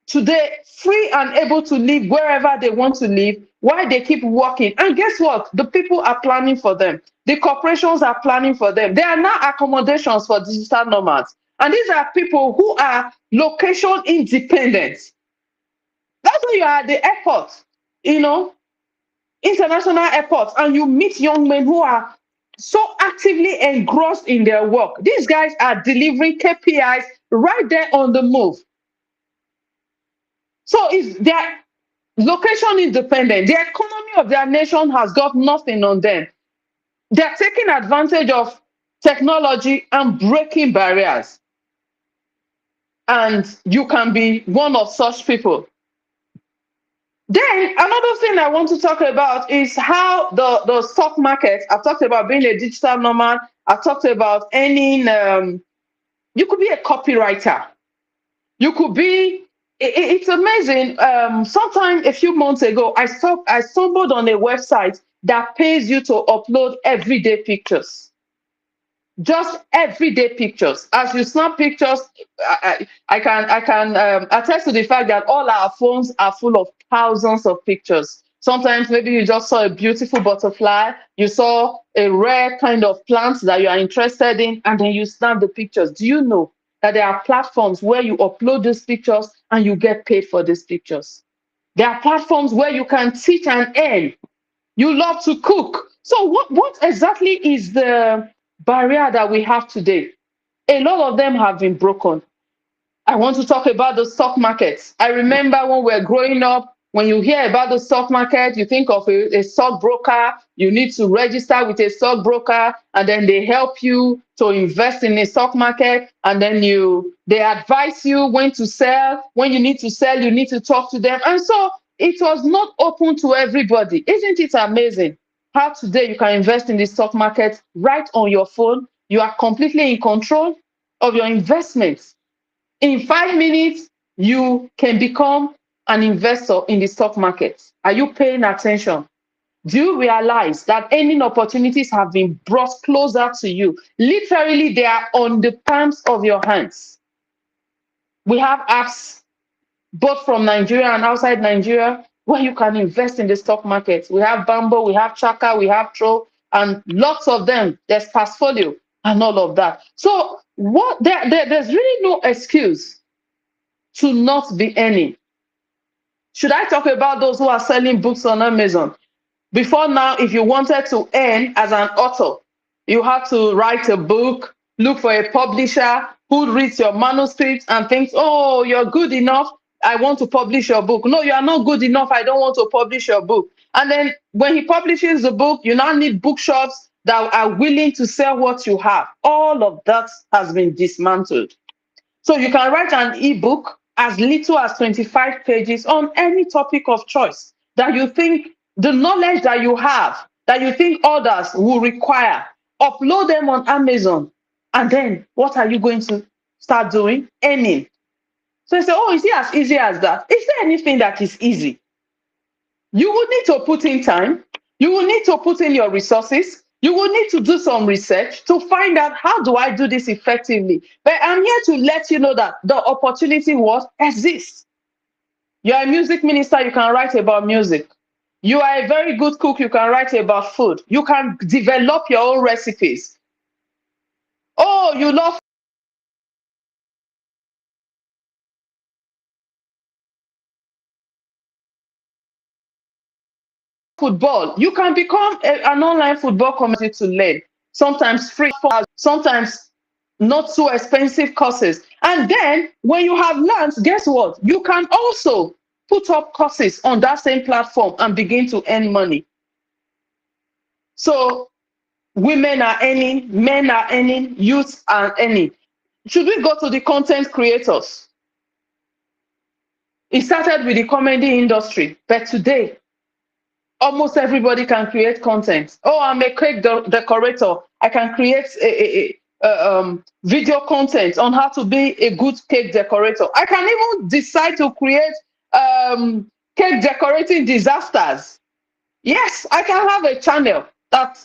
S2: today free and able to live wherever they want to live while they keep working? And guess what? The people are planning for them. The corporations are planning for them. There are now accommodations for digital nomads. And these are people who are location independent. That's when you are at the airport, you know, international airports, and you meet young men who are so actively engrossed in their work. These guys are delivering KPIs right there on the move. So if their location independent, the economy of their nation has got nothing on them. They're taking advantage of technology and breaking barriers. And you can be one of such people. Then another thing I want to talk about is how the stock market, I've talked about being a digital nomad. I've talked about earning, you could be a copywriter. You could be, it's amazing. Sometime a few months ago, I stumbled on a website that pays you to upload everyday pictures. Just everyday pictures. As you snap pictures, I can attest to the fact that all our phones are full of thousands of pictures. Sometimes maybe you just saw a beautiful butterfly, you saw a rare kind of plant that you are interested in, and then you snap the pictures. Do you know that there are platforms where you upload these pictures and you get paid for these pictures? There are platforms where you can teach and earn. You love to cook. So what exactly is the barrier that we have today? A lot of them have been broken. I want to talk about the stock market. I remember when we were growing up, when you hear about the stock market, you think of a stockbroker. You need to register with a stockbroker, and then they help you to invest in a stock market. And then they advise you when to sell. When you need to sell, you need to talk to them. And so it was not open to everybody. Isn't it amazing how today you can invest in the stock market right on your phone? You are completely in control of your investments. In 5 minutes, you can become an investor in the stock market. Are you paying attention? Do you realize that earning opportunities have been brought closer to you? Literally, they are on the palms of your hands. We have apps both from Nigeria and outside Nigeria where you can invest in the stock market. We have Bambo, we have Chaka, we have Tro, and lots of them. There's Passfolio and all of that. So there's really no excuse to not be earning. Should I talk about those who are selling books on Amazon? Before now, if you wanted to earn as an author, you had to write a book, look for a publisher who reads your manuscript and thinks, oh, you're good enough, I want to publish your book. No, you are not good enough, I don't want to publish your book. And then when he publishes the book, you now need bookshops that are willing to sell what you have. All of that has been dismantled. So you can write an ebook as little as 25 pages on any topic of choice that you think, the knowledge that you have, that you think others will require. Upload them on Amazon. And then what are you going to start doing? Earning. So you say, oh, is it as easy as that? Is there anything that is easy? You will need to put in time. You will need to put in your resources. You will need to do some research to find out, how do I do this effectively? But I'm here to let you know that the opportunity exists. You're a music minister, you can write about music. You are a very good cook, you can write about food. You can develop your own recipes. Oh, you love football. You can become an online football commentator to learn. Sometimes free, sometimes not so expensive courses. And then when you have learned, guess what? You can also put up courses on that same platform and begin to earn money. So women are earning, men are earning, youths are earning. Should we go to the content creators? It started with the comedy industry, but today, almost everybody can create content. Oh, I'm a cake decorator. I can create a video content on how to be a good cake decorator. I can even decide to create cake decorating disasters. Yes, I can have a channel that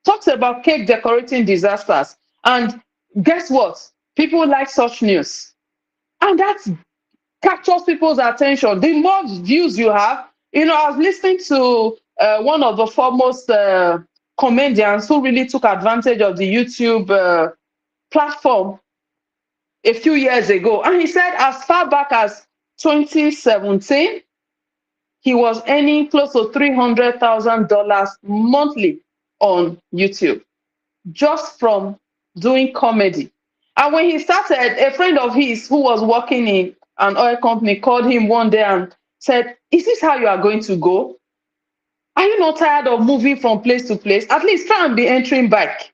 S2: talks about cake decorating disasters. And guess what? People like such news. And that captures people's attention. The more views you have, I was listening to one of the foremost comedians who really took advantage of the YouTube platform a few years ago. And he said as far back as 2017, he was earning close to $300,000 monthly on YouTube just from doing comedy. And when he started, a friend of his who was working in an oil company called him one day and said, "Is this how you are going to go? Are you not tired of moving from place to place? At least try and be entering back.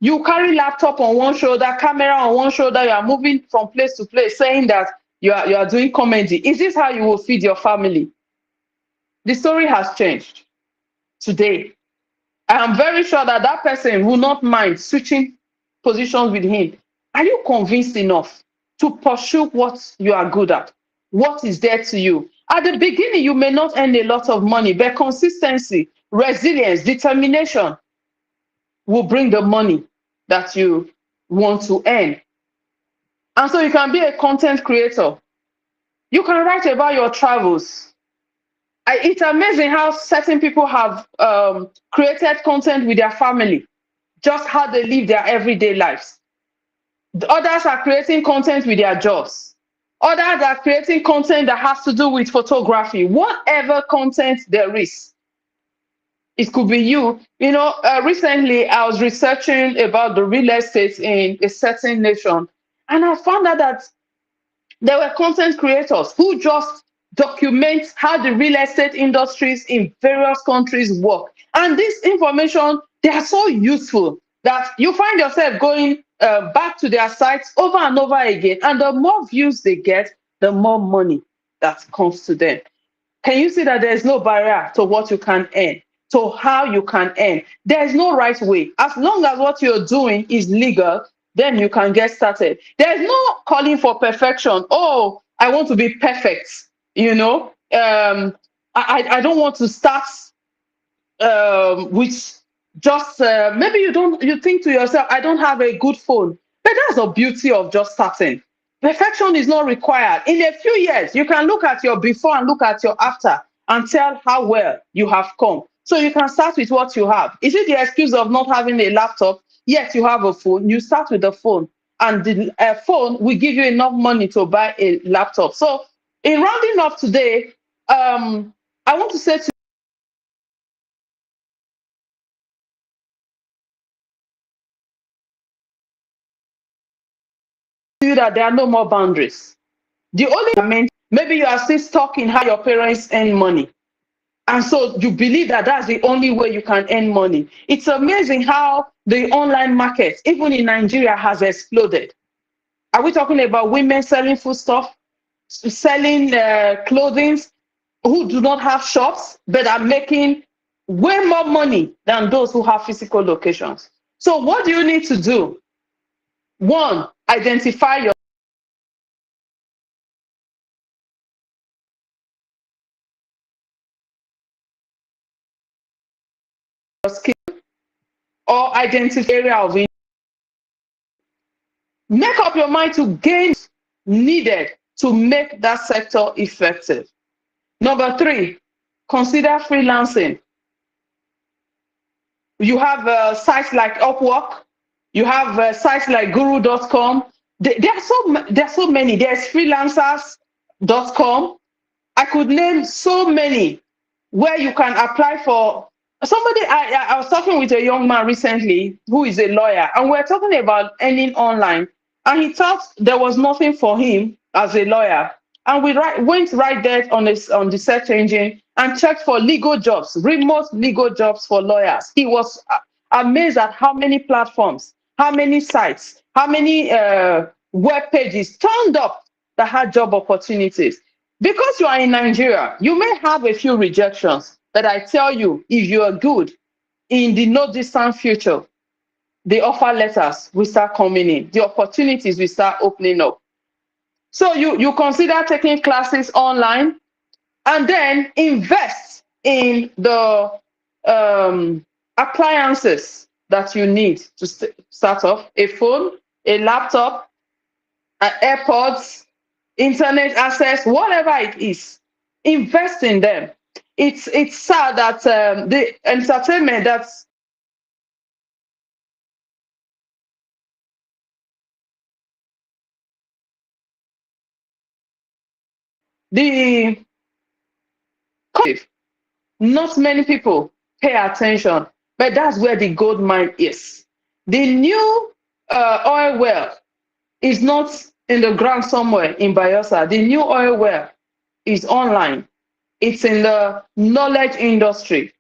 S2: You carry laptop on one shoulder, camera on one shoulder, you are moving from place to place saying that you are doing comedy. Is this how you will feed your family?" The story has changed today. I am very sure that that person will not mind switching positions with him. Are you convinced enough to pursue what you are good at? What is there to you? At the beginning, you may not earn a lot of money, but consistency, resilience, determination will bring the money that you want to earn. And so you can be a content creator. You can write about your travels. It's amazing how certain people have created content with their family, just how they live their everyday lives. The others are creating content with their jobs. Others are creating content that has to do with photography. Whatever content there is, it could be you. Recently I was researching about the real estate in a certain nation, and I found out that there were content creators who just document how the real estate industries in various countries work. And this information, they are so useful that you find yourself going back to their sites over and over again. And the more views they get, the more money that comes to them. Can you see that there's no barrier to what you can earn, to how you can earn? There's no right way. As long as what you're doing is legal, then you can get started. There's no calling for perfection. Oh, I want to be perfect. I don't want to start with just maybe you think to yourself, I don't have a good phone. But that's the beauty of just starting. Perfection is not required. In a few years, you can look at your before and look at your after and tell how well you have come. So you can start with what you have. Is it the excuse of not having a laptop? Yes, you have a phone. You start with the phone, and the phone will give you enough money to buy a laptop. So in rounding off today, I want to say to you that there are no more boundaries. The only maybe you are still stuck in how your parents earn money. And so you believe that that's the only way you can earn money. It's amazing how the online market, even in Nigeria, has exploded. Are we talking about women selling foodstuff, selling clothing, who do not have shops, but are making way more money than those who have physical locations? So what do you need to do? One, identify your skill or identify area of interest. Make up your mind to gain needed to make that sector effective. Number three, consider freelancing. You have sites like Upwork. You have sites like guru.com. There are so many. There's freelancers.com. I could name so many where you can apply for somebody. I was talking with a young man recently who is a lawyer, and we're talking about earning online. And he thought there was nothing for him as a lawyer. And we went right there on the search engine and checked for legal jobs, remote legal jobs for lawyers. He was amazed at how many platforms, how many sites, how many web pages turned up that had job opportunities. Because you are in Nigeria, you may have a few rejections, but I tell you, if you are good, in the no distant future, the offer letters will start coming in, the opportunities will start opening up. So you consider taking classes online and then invest in the appliances that you need to start off: a phone, a laptop, AirPods, internet access, whatever it is. Invest in them. It's sad that the entertainment that's the Not many people pay attention, but that's where the gold mine is. The new oil well is not in the ground somewhere in Bayelsa. The new oil well is online. It's in the knowledge industry.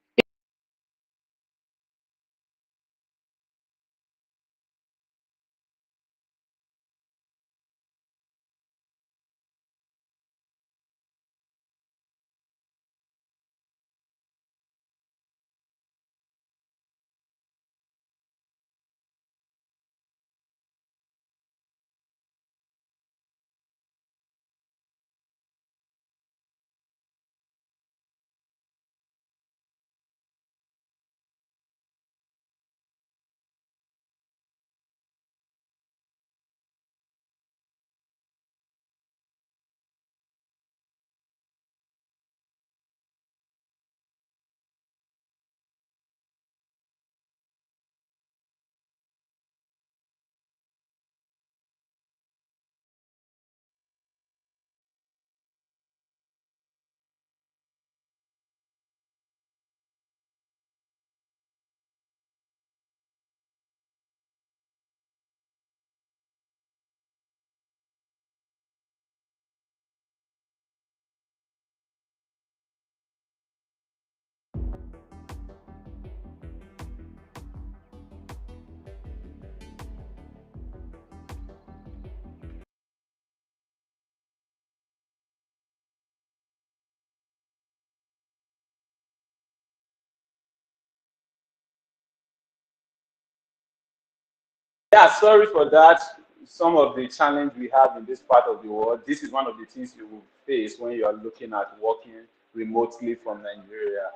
S1: Yeah, sorry for that. Some of the challenge we have in this part of the world, this is one of the things you will face when you are looking at working remotely from Nigeria.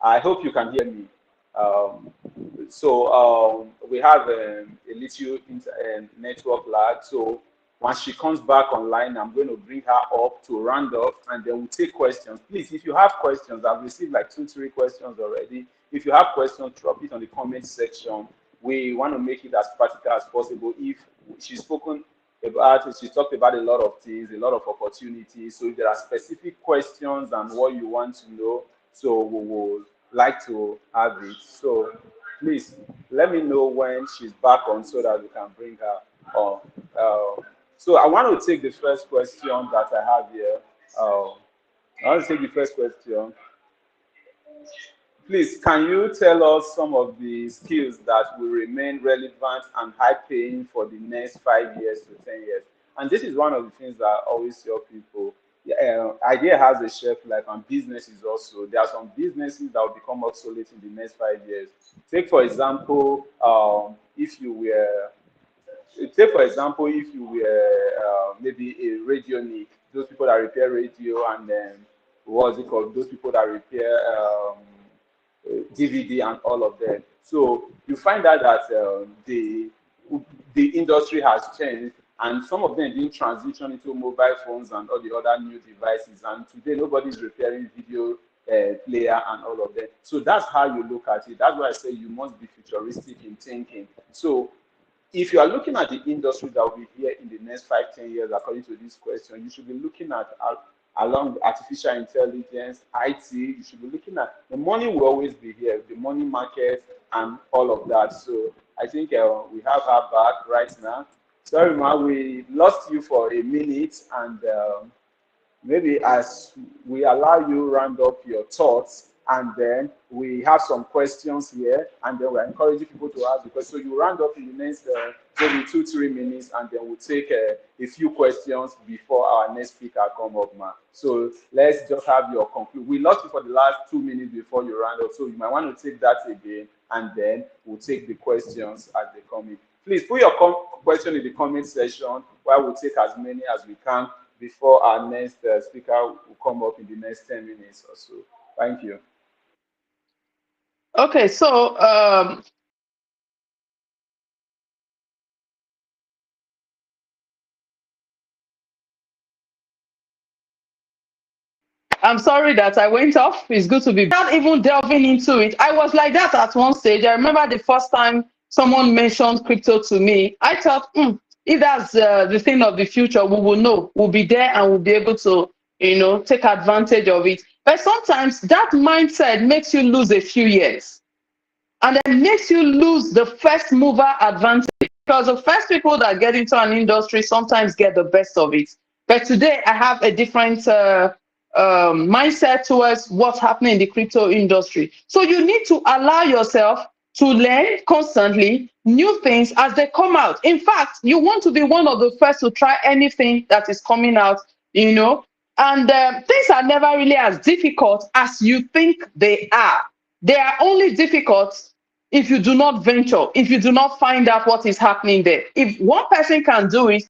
S1: I hope you can hear me. Um, we have a little network lag. So once she comes back online, I'm going to bring her up to round up and then we'll take questions. Please, if you have questions, I've received like 2, 3 questions already. If you have questions, drop it on the comment section. We want to make it as practical as possible. If she's spoken about, she talked about a lot of things, a lot of opportunities. So if there are specific questions and what you want to know, so we will like to have it. So please let me know when she's back on so that we can bring her on. So I want to take the first question that I have here. I want to take the first question. Please, can you tell us some of the skills that will remain relevant and high paying for the next 5 years to 10 years? And this is one of the things that I always tell people. Yeah, idea has a shelf life and businesses also. There are some businesses that will become obsolete in the next 5 years. Take, for example, if you were Take for example, if you were maybe a radionic, those people that repair radio and what's it called? Those people that repair DVD and all of them. So you find out that the industry has changed, and some of them didn't transition into mobile phones and all the other new devices. And today, nobody's repairing video player and all of that. So that's how you look at it. That's why I say you must be futuristic in thinking. So if you are looking at the industry that will be here in the next 5, 10 years, according to this question, you should be looking at along artificial intelligence, IT. You should be looking at the money will always be here, the money market, and all of that. So I think we have her back right now. Sorry, Ma, we lost you for a minute, and maybe as we allow you round up your thoughts, and then we have some questions here, and then we're encouraging people to ask the question. So you round up in the next maybe 2, 3 minutes, and then we'll take a few questions before our next speaker come up, ma. So let's just have your conclude. We lost you for the last 2 minutes before you round up, so you might want to take that again, and then we'll take the questions as they come in. Please put your question in the comment section while we'll take as many as we can before our next speaker will come up in the next 10 minutes or so. Thank you.
S2: Okay, so I'm sorry that I went off. It's good to be not even delving into it. I was like that at one stage. I remember the first time someone mentioned crypto to me. I thought, if that's the thing of the future, we will know. We'll be there and we'll be able to, take advantage of it. But sometimes that mindset makes you lose a few years, and then makes you lose the first mover advantage, because the first people that get into an industry sometimes get the best of it. But today I have a different mindset towards what's happening in the crypto industry. So you need to allow yourself to learn constantly new things as they come out. In fact, you want to be one of the first to try anything that is coming out, you know. And things are never really as difficult as you think they are. They are only difficult if you do not venture, if you do not find out what is happening there. If one person can do it,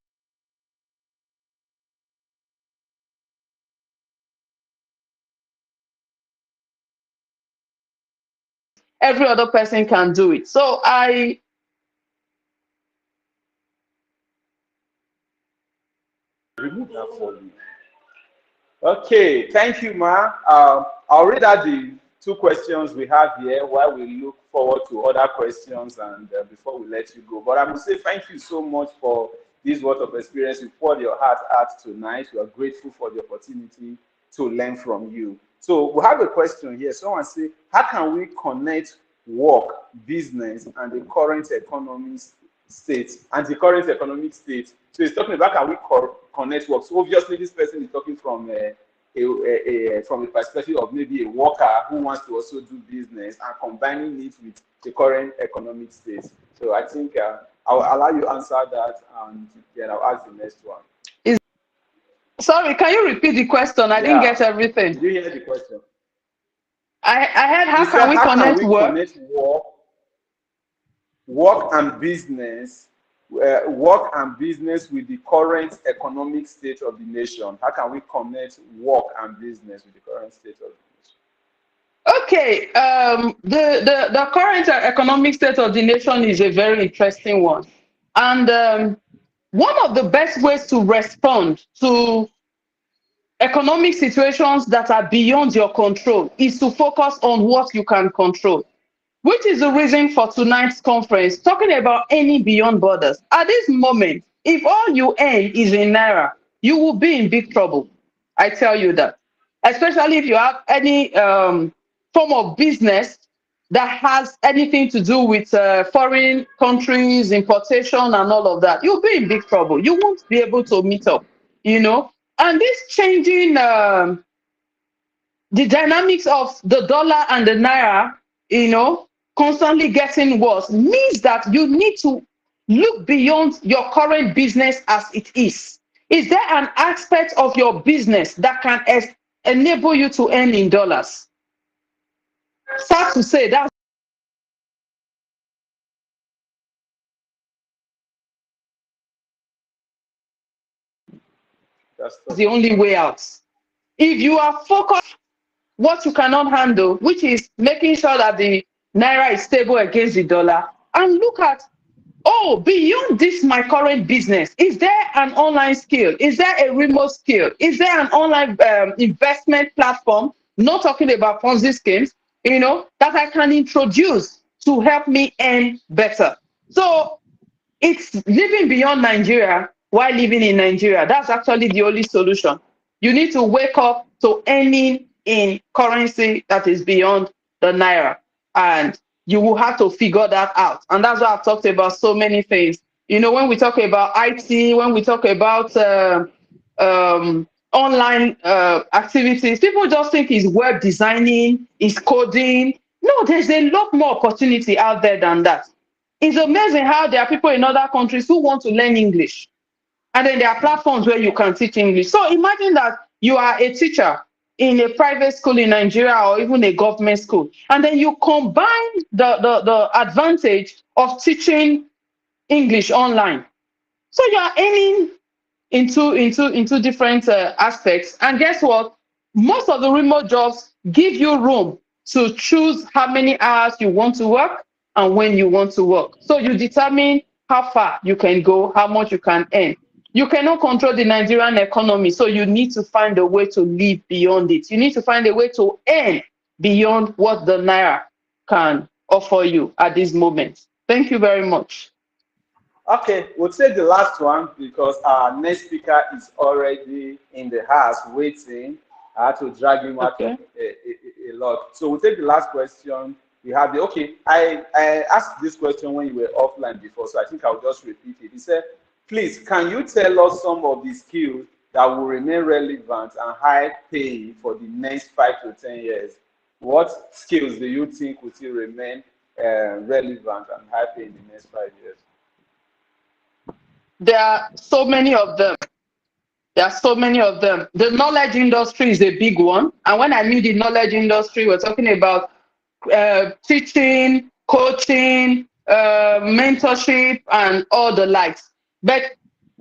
S2: every other person can do it. So I
S1: Remove that for you. Okay, thank you, Ma. I'll read out the two questions we have here while we look forward to other questions and before we let you go. But I must say thank you so much for this worth of experience. You poured your heart out tonight. We are grateful for the opportunity to learn from you. So we have a question here. Someone say, how can we connect work, business, and the current economic state? So he's talking about how we connect work. So obviously, this person is talking from from a perspective of maybe a worker who wants to also do business and combining it with the current economic state. So I think I'll allow you to answer that, and then I'll ask the next one.
S2: sorry, can you repeat the question? I didn't get everything.
S1: Did you hear the question?
S2: I heard, how
S1: He
S2: can
S1: said,
S2: we
S1: how can
S2: connect
S1: we
S2: work?
S1: connect work and business with the current economic state of the nation? How can we connect work and business with the current state of the nation?
S2: Okay, the current economic state of the nation is a very interesting one. And one of the best ways to respond to economic situations that are beyond your control is to focus on what you can control, which is the reason for tonight's conference, talking about earning beyond borders. At this moment, if all you earn is in naira, you will be in big trouble. I tell you that. Especially if you have any form of business that has anything to do with foreign countries, importation, and all of that, you'll be in big trouble. You won't be able to meet up, you know. And this changing the dynamics of the dollar and the naira, you know, constantly getting worse, means that you need to look beyond your current business as it is. Is there an aspect of your business that can enable you to earn in dollars? Sad to say, that's the only way out. If you are focused what you cannot handle, which is making sure that the naira is stable against the dollar, and look at, oh, beyond this, my current business, is there an online skill? Is there a remote skill? Is there an online investment platform? Not talking about Ponzi schemes, you know, that I can introduce to help me earn better. So it's living beyond Nigeria while living in Nigeria. That's actually the only solution. You need to wake up to earning in currency that is beyond the naira, and you will have to figure that out. And that's why I've talked about so many things. You know, when we talk about IT, when we talk about online activities, people just think it's web designing, it's coding. No, there's a lot more opportunity out there than that. It's amazing how there are people in other countries who want to learn English. And then there are platforms where you can teach English. So imagine that you are a teacher in a private school in Nigeria or even a government school. And then you combine the advantage of teaching English online. So you are aiming into different aspects. And guess what? Most of the remote jobs give you room to choose how many hours you want to work and when you want to work. So you determine how far you can go, how much you can earn. You cannot control the Nigerian economy, so you need to find a way to live beyond it. You need to find a way to earn beyond what the naira can offer you at this moment. Thank you very much.
S1: Okay, we'll take the last one because our next speaker is already in the house waiting. I had to drag him out
S2: Okay.
S1: a lot. So we'll take the last question. We have the, okay, I asked this question when you were offline before, so I think I'll just repeat it. He said, please, can you tell us some of the skills that will remain relevant and high paying for the next 5 to 10 years? What skills do you think will still remain relevant and high paying in the next 5 years?
S2: There are so many of them. There are so many of them. The knowledge industry is a big one. And when I mean the knowledge industry, we're talking about teaching, coaching, mentorship, and all the likes. But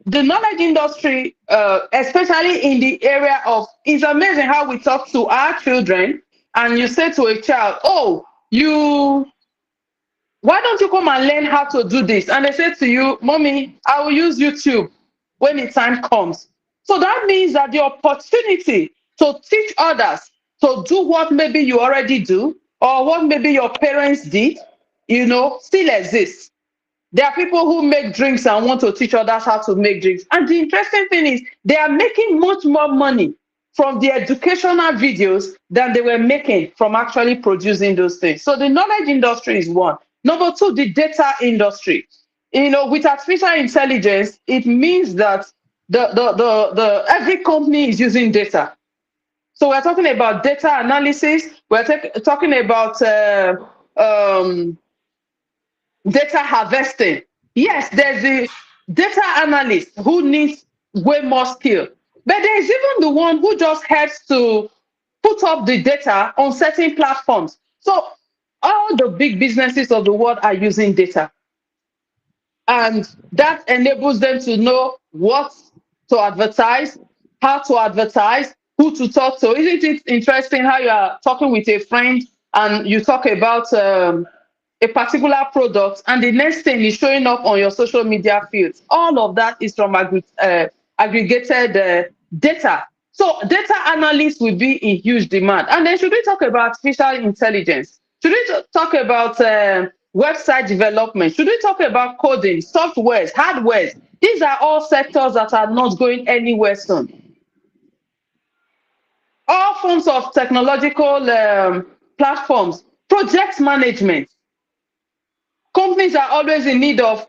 S2: the knowledge industry, especially in the area of, it's amazing how we talk to our children, and you say to a child, oh, why don't you come and learn how to do this? And they say to you, mommy, I will use YouTube when the time comes. So that means that the opportunity to teach others to do what maybe you already do or what maybe your parents did, still exists. There are people who make drinks and want to teach others how to make drinks. And the interesting thing is they are making much more money from the educational videos than they were making from actually producing those things. So the knowledge industry is one. Number two, the data industry. With artificial intelligence, it means that the every company is using data. So we're talking about data analysis. We're talking about data harvesting. Yes, there's a data analyst who needs way more skill, but there's even the one who just helps to put up the data on certain platforms. So all the big businesses of the world are using data, and that enables them to know what to advertise, how to advertise, who to talk to. Isn't it interesting how you are talking with a friend and you talk about a particular product, and the next thing is showing up on your social media feeds? All of that is from aggregated data. So data analysts will be in huge demand. And then should we talk about artificial intelligence? Should we talk about website development? Should we talk about coding, softwares, hardwares? These are all sectors that are not going anywhere soon. All forms of technological platforms, project management. Companies are always in need of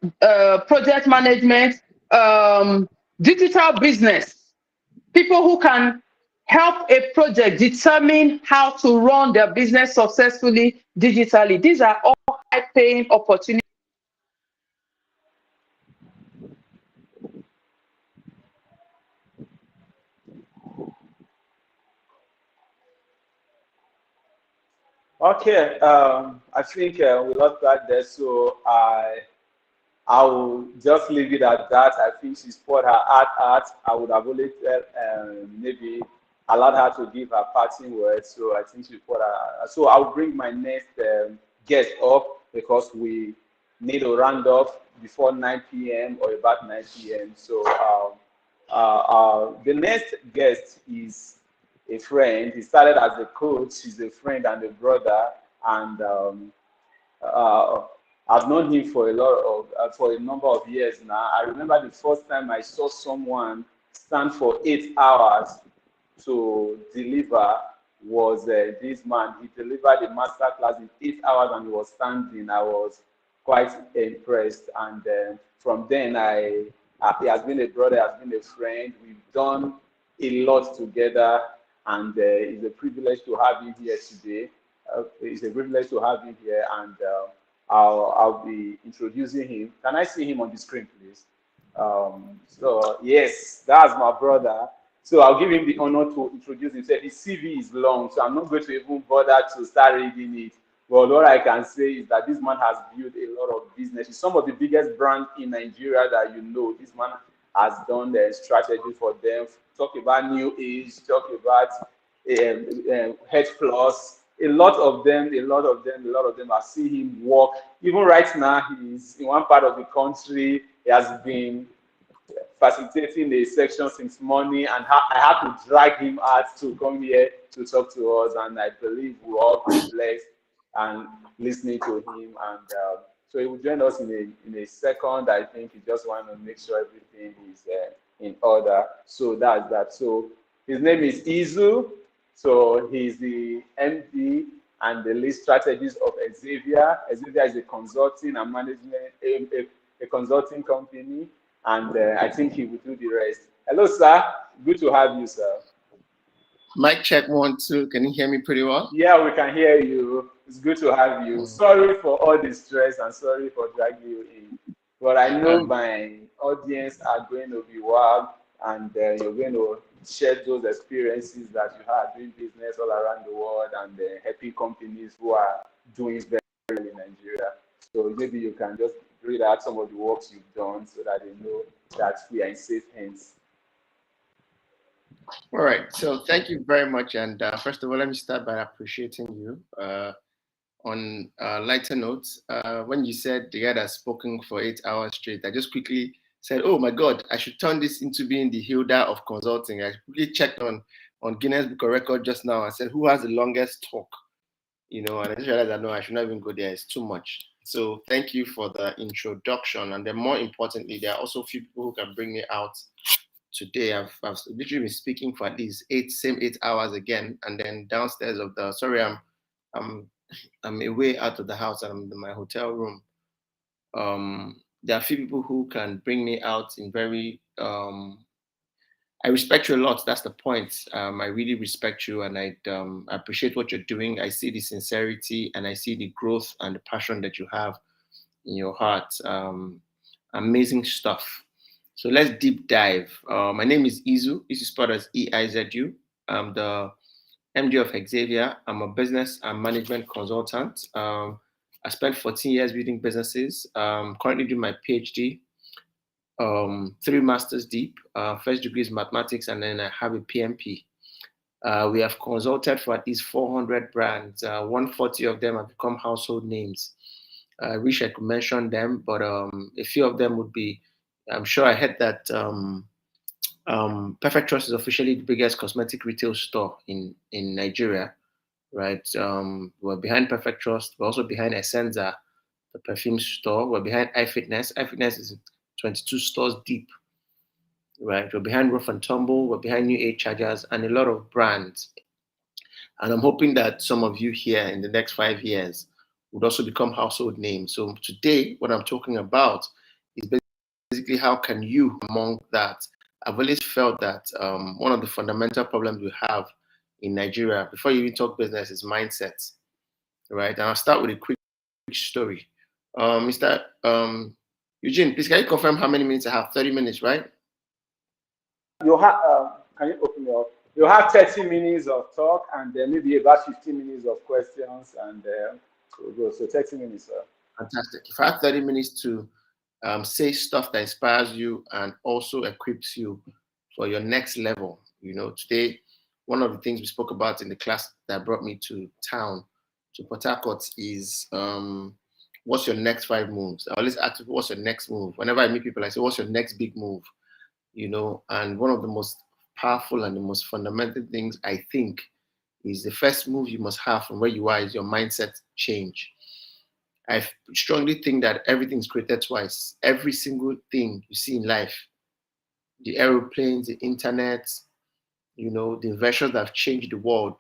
S2: project management, digital business, people who can help a project determine how to run their business successfully digitally. These are all high-paying opportunities.
S1: Okay, I think we lost that there, so I will just leave it at that. I think she's poured her heart out. I would have only maybe allowed her to give her parting words. So I think she poured her. So I'll bring my next guest up because we need to round off before 9 p.m. or about 9 p.m. So the next guest is a friend. He started as a coach. He's a friend and a brother, and uh, I've known him for for a number of years now. I remember the first time I saw someone stand for 8 hours to deliver was this man. He delivered a master class in 8 hours and he was standing. I was quite impressed, and from then he has been a brother, has been a friend. We've done a lot together, and it's a privilege to have him here today. It's a privilege to have him here, and I'll be introducing him. Can I see him on the screen, please? So yes, that's my brother. So I'll give him the honor to introduce himself. His CV is long, so I'm not going to even bother to start reading it. But what I can say is that this man has built a lot of business. Some of the biggest brands in Nigeria that you know, this man has done the strategy for them. Talk about New Age, talk about Head Plus. A lot of them are seeing him work. Even right now, he's in one part of the country. He has been facilitating a section since morning, and I had to drag him out to come here to talk to us. And I believe we'll all be blessed and listening to him. And so he will join us in a second. I think he just want to make sure everything is in order. So that's that. So his name is Izu. So he's the MD and the lead strategist of Xavier. Xavier is a consulting and management, a consulting company, and I think he will do the rest. Hello, sir. Good to have you, sir.
S3: Mic check 1, 2. Can you hear me pretty well?
S1: Yeah, we can hear you. It's good to have you. Sorry for all the stress and sorry for dragging you in. But I know my audience are going to be wild and you're going to share those experiences that you had doing business all around the world and helping companies who are doing very well in Nigeria. So maybe you can just read out some of the works you've done so that they know that we are in safe hands.
S3: All right. So thank you very much. And first of all, let me start by appreciating you. On a lighter notes, when you said the guy that's spoken for 8 hours straight, I just quickly said, oh my God, I should turn this into being the Hilda of consulting. I quickly checked on Guinness Book of Record just now. I said, who has the longest talk? And I just realized that no, I should not even go there. It's too much. So thank you for the introduction. And then more importantly, there are also a few people who can bring me out today. I've literally been speaking for at least 8 hours again. And then downstairs of the, sorry, I'm away out of the house and I'm in my hotel room. There are a few people who can bring me out in very, I respect you a lot. That's the point. I really respect you and I appreciate what you're doing. I see the sincerity and I see the growth and the passion that you have in your heart. Amazing stuff. So let's deep dive. My name is Izu. This is spelled as E-I-Z-U. I'm the MD of Xavier. I'm a business and management consultant. I spent 14 years building businesses. Currently doing my PhD, 3 masters deep. First degree is mathematics, and then I have a PMP. We have consulted for at least 400 brands. 140 of them have become household names. I wish I could mention them, but a few of them would be, I'm sure I heard that Perfect Trust is officially the biggest cosmetic retail store in Nigeria, right? We're behind Perfect Trust. We're also behind Essenza, the perfume store. We're behind iFitness. iFitness is 22 stores deep, right? We're behind Rough and Tumble. We're behind New Age Chargers and a lot of brands. And I'm hoping that some of you here in the next 5 years would also become household names. So today, what I'm talking about is basically how can you among that. I've always felt that one of the fundamental problems we have in Nigeria, before you even talk business, is mindset, right? And I'll start with a quick story. Mr. Eugene, please, can you confirm how many minutes I have? 30 minutes, right?
S1: You have, can you open it up? You have 30 minutes of talk and then maybe about 15 minutes of questions and we'll go. So 30 minutes, sir.
S3: Fantastic. If I have 30 minutes to say stuff that inspires you and also equips you for your next level. Today, one of the things we spoke about in the class that brought me to town, to Port Harcourt, is what's your next 5 moves? I always ask people, what's your next move? Whenever I meet people, I say, what's your next big move? And one of the most powerful and the most fundamental things I think is the first move you must have from where you are is your mindset change. I strongly think that everything is created twice. Every single thing you see in life, the aeroplanes, the internet, the inventions that have changed the world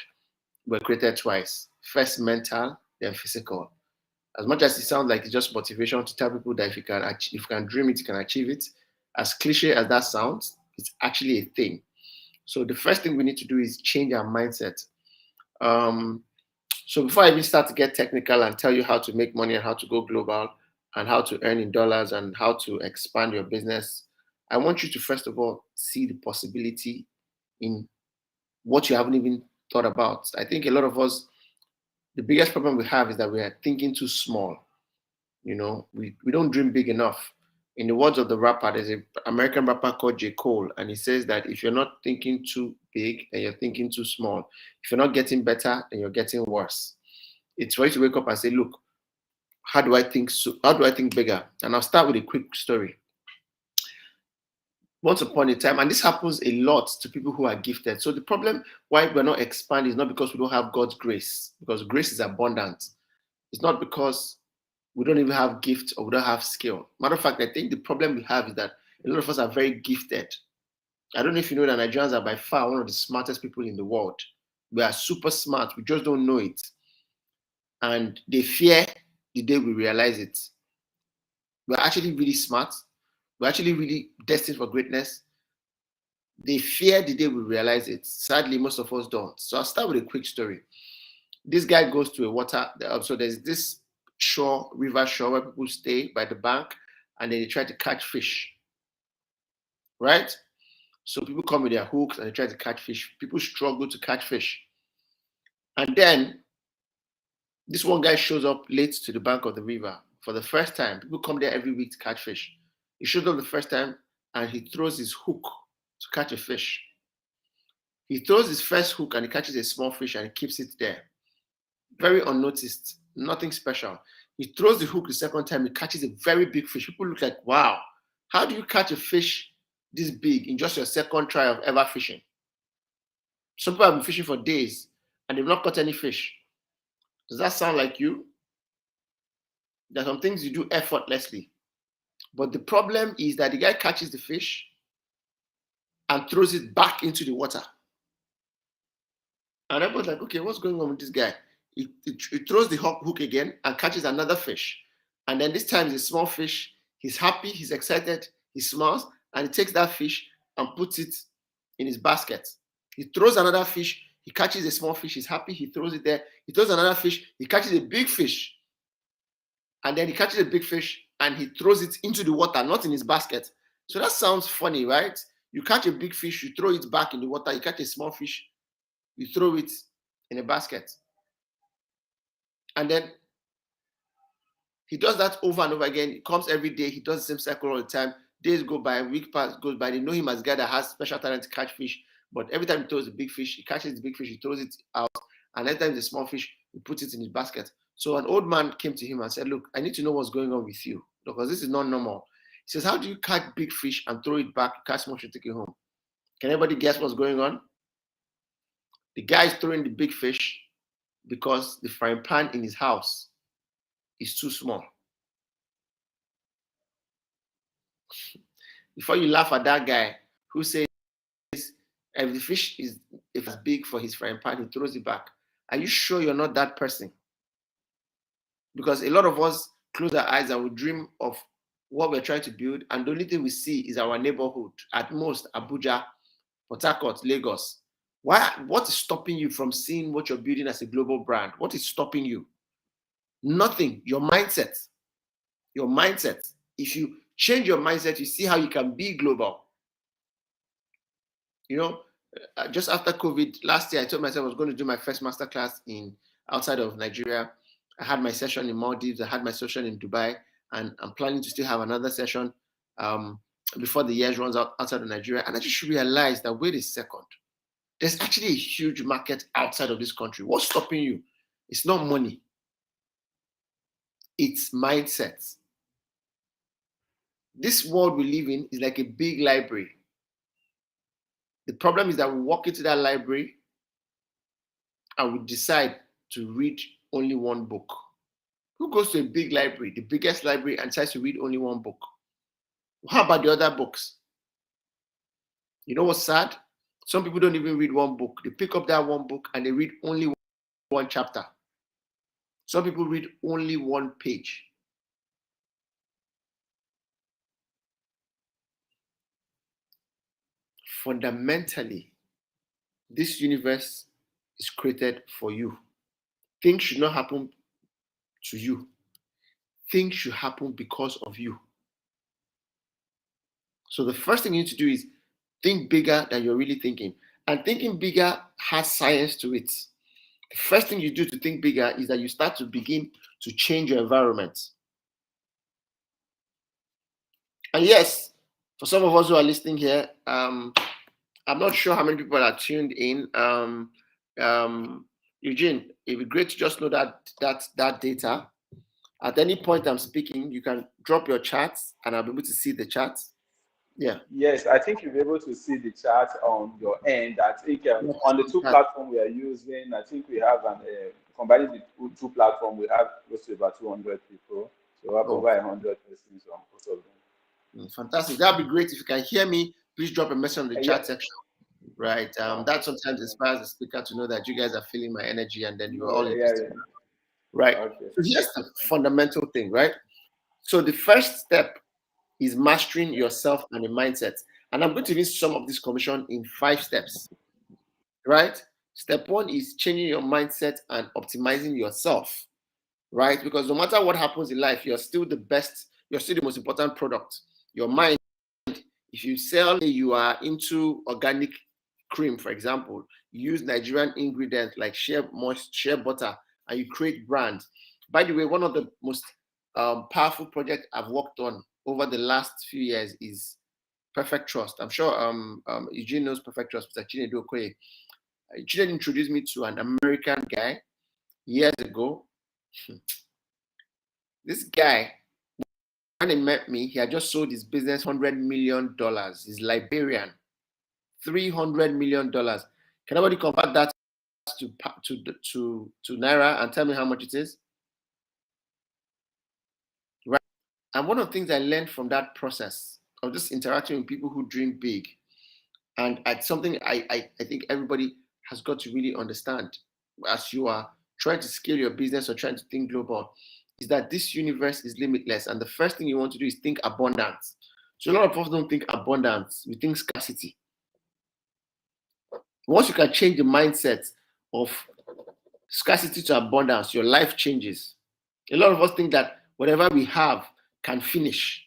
S3: were created twice. First mental, then physical. As much as it sounds like it's just motivation to tell people that if you can dream it, you can achieve it. As cliche as that sounds, it's actually a thing. So the first thing we need to do is change our mindset. So before I even start to get technical and tell you how to make money and how to go global and how to earn in dollars and how to expand your business, I want you to first of all see the possibility in what you haven't even thought about. I think a lot of us, the biggest problem we have is that we are thinking too small. We don't dream big enough. In the words of the rapper, there's an American rapper called J. Cole, and he says that if you're not thinking too big, then you're thinking too small. If you're not getting better, then you're getting worse. It's for you to wake up and say, look, how do I think bigger? And I'll start with a quick story. Once upon a time, and this happens a lot to people who are gifted. So the problem why we're not expanding is not because we don't have God's grace, because grace is abundant. It's not because we don't even have gifts or we don't have skill. Matter of fact, I think the problem we have is that a lot of us are very gifted. I don't know if you know that Nigerians are by far one of the smartest people in the world. We are super smart. We just don't know it. And they fear the day we realize it. We're actually really smart. We're actually really destined for greatness. They fear the day we realize it. Sadly, most of us don't. So I'll start with a quick story. This guy goes to a water. So there's this shore, river shore, where people stay by the bank, and then they try to catch fish. Right? So people come with their hooks and they try to catch fish. People struggle to catch fish. And then this one guy shows up late to the bank of the river for the first time. People come there every week to catch fish. He shows up the first time and he throws his hook to catch a fish. He throws his first hook and he catches a small fish and he keeps it there. Very unnoticed, nothing special. He throws the hook the second time, he catches a very big fish. People look like, wow, how do you catch a fish this big in just your second try of ever fishing? Some people have been fishing for days and they've not caught any fish. Does that sound like you? There are some things you do effortlessly. But the problem is that the guy catches the fish and throws it back into the water. And everyone's like, okay, what's going on with this guy? He throws the hook again and catches another fish. And then this time it's a small fish. He's happy, he's excited, he smiles, and he takes that fish and puts it in his basket. He throws another fish, he catches a small fish, he's happy, he throws it there. He throws another fish, he catches a big fish. And then he catches a big fish and he throws it into the water, not in his basket. So that sounds funny, right? You catch a big fish, you throw it back in the water. You catch a small fish, you throw it in a basket. And then he does that over and over again. He comes every day. He does the same cycle all the time. Days go by, week goes by. They know him as a guy that has special talent to catch fish. But every time he throws a big fish, he catches the big fish, he throws it out. And every time it's a small fish, he puts it in his basket. So an old man came to him and said, look, I need to know what's going on with you, because this is not normal. He says, how do you catch big fish and throw it back, catch small fish, take it home? Can anybody guess what's going on? The guy is throwing the big fish because the frying pan in his house is too small. Before you laugh at that guy who says, if the fish is big for his frying pan, he throws it back. Are you sure you're not that person? Because a lot of us close our eyes and we dream of what we're trying to build, and the only thing we see is our neighborhood, at most Abuja, Port Harcourt, Lagos. What is stopping you from seeing what you're building as a global brand? What is stopping you? Nothing. Your mindset. Your mindset. If you change your mindset, you see how you can be global. You know, just after COVID last year, I told myself I was going to do my first masterclass outside of Nigeria. I had my session in Maldives. I had my session in Dubai, and I'm planning to still have another session before the year runs out outside of Nigeria. And I just realized that, wait a second, there's actually a huge market outside of this country. What's stopping you? It's not money. It's mindset. This world we live in is like a big library. The problem is that we walk into that library and we decide to read only one book. Who goes to a big library, the biggest library, and decides to read only one book? How about the other books? You know what's sad? Some people don't even read one book. They pick up that one book and they read only one chapter. Some people read only one page. Fundamentally, this universe is created for you. Things should not happen to you. Things should happen because of you. So the first thing you need to do is think bigger than you're really thinking. And thinking bigger has science to it. The first thing you do to think bigger is that you start to begin to change your environment. And yes, for some of us who are listening here, I'm not sure how many people are tuned in. Eugene, it'd be great to just know that data. At any point I'm speaking, you can drop your chat and I'll be able to see the chat. Yeah.
S1: Yes, I think you'll be able to see the chat on your end. I think on the two platforms we are using, I think we have combining the two platforms, we have close to about 200 people. So we have over 100 persons on both of them.
S3: Fantastic. That'd be great. If you can hear me, please drop a message on the chat section. right? That sometimes inspires the speaker to know that you guys are feeling my energy, and then you are all
S1: Yeah.
S3: right.
S1: Okay.
S3: So here's the fundamental thing, right? So the first step is mastering yourself and your mindset. And I'm going to list some of this commission in 5 steps, right? Step 1 is changing your mindset and optimizing yourself, right? Because no matter what happens in life, you're still the best, you're still the most important product. Your mind, if you you are into organic cream, for example, you use Nigerian ingredients like shea butter, and you create brands. By the way, one of the most powerful projects I've worked on over the last few years is Perfect Trust. I'm sure Eugene knows Perfect Trust, Mr. Chinedu Okoye. Eugene introduced me to an American guy years ago. This guy, when he met me, he had just sold his business $100 million. He's Liberian, $300 million. Can anybody convert that to Naira and tell me how much it is? Right. And one of the things I learned from that process of just interacting with people who dream big, and it's something I think everybody has got to really understand as you are trying to scale your business or trying to think global, is that this universe is limitless. And the first thing you want to do is think abundance. So a lot of us don't think abundance, we think scarcity. Once you can change the mindset of scarcity to abundance, your life changes. A lot of us think that whatever we have can finish.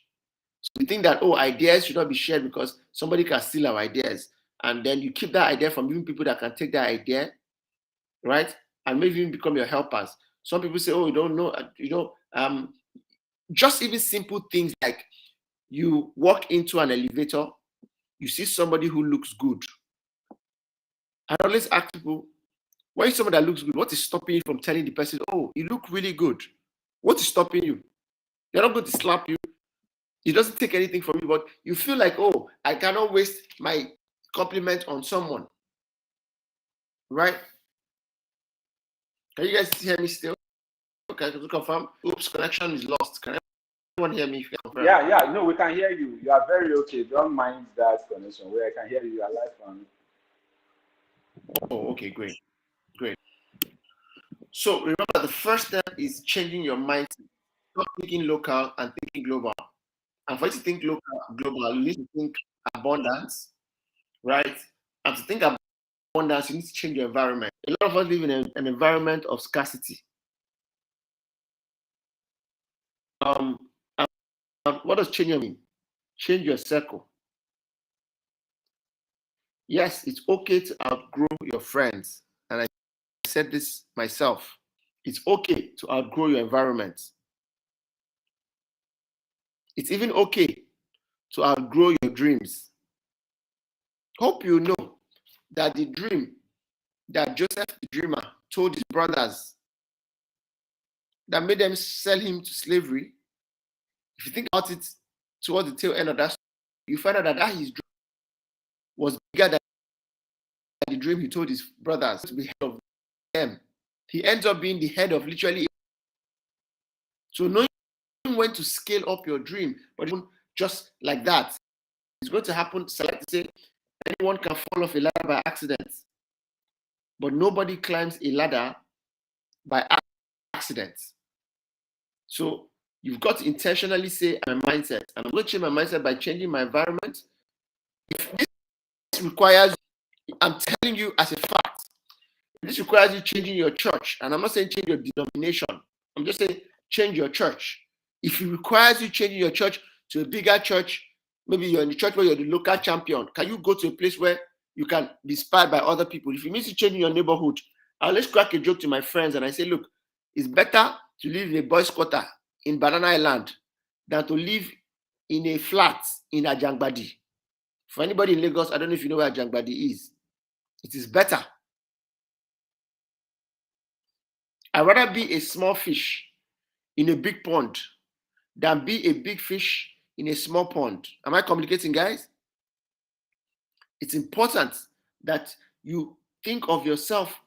S3: So we think that, ideas should not be shared because somebody can steal our ideas. And then you keep that idea from even people that can take that idea, right? And maybe even become your helpers. Some people say, you don't know, just even simple things like you walk into an elevator, you see somebody who looks good. I always ask people, when someone that looks good, what is stopping you from telling the person, you look really good? What is stopping you? They're not going to slap you. It doesn't take anything from you, but you feel like, I cannot waste my compliment on someone. Right? Can you guys hear me still? Okay, to confirm. Oops, connection is lost. Can everyone hear me? If you can confirm?
S1: Yeah. No, we can hear you. You are very okay. Don't mind that connection. Where I can hear you. You are live on.
S3: Okay, great. So remember, the first step is changing your mindset. Not thinking local and thinking global. And for you to think global, you need to think abundance, right? And to think abundance, you need to change your environment. A lot of us live in an environment of scarcity. What does change mean? Change your circle. Yes, it's okay to outgrow your friends. And I said this myself. It's okay to outgrow your environment. It's even okay to outgrow your dreams. Hope you know that the dream that Joseph the dreamer told his brothers that made them sell him to slavery, if you think about it towards the tail end of that story, you find out that his dream was bigger than the dream he told his brothers to be head of them. He ends up being the head of literally. So knowing when to scale up your dream, but just like that, it's going to happen. So like to say, anyone can fall off a ladder by accident, but nobody climbs a ladder by accident. So you've got to intentionally say, my mindset, and I'm going to change my mindset by changing my environment. If this requires, I'm telling you as a fact, this requires you changing your church, and I'm not saying change your denomination. I'm just saying change your church. If it requires you changing your church to a bigger church, maybe you're in the church where you're the local champion, can you go to a place where you can be inspired by other people? If it means you changing your neighborhood, I'll let's crack a joke to my friends and I say, look, it's better to live in a boys' quarter in Banana Island than to live in a flat in Ajangbadi. For anybody in Lagos, I don't know if you know where Ajangbadi is. It is better. I'd rather be a small fish in a big pond than be a big fish in a small pond. Am I communicating, guys? It's important that you think of yourself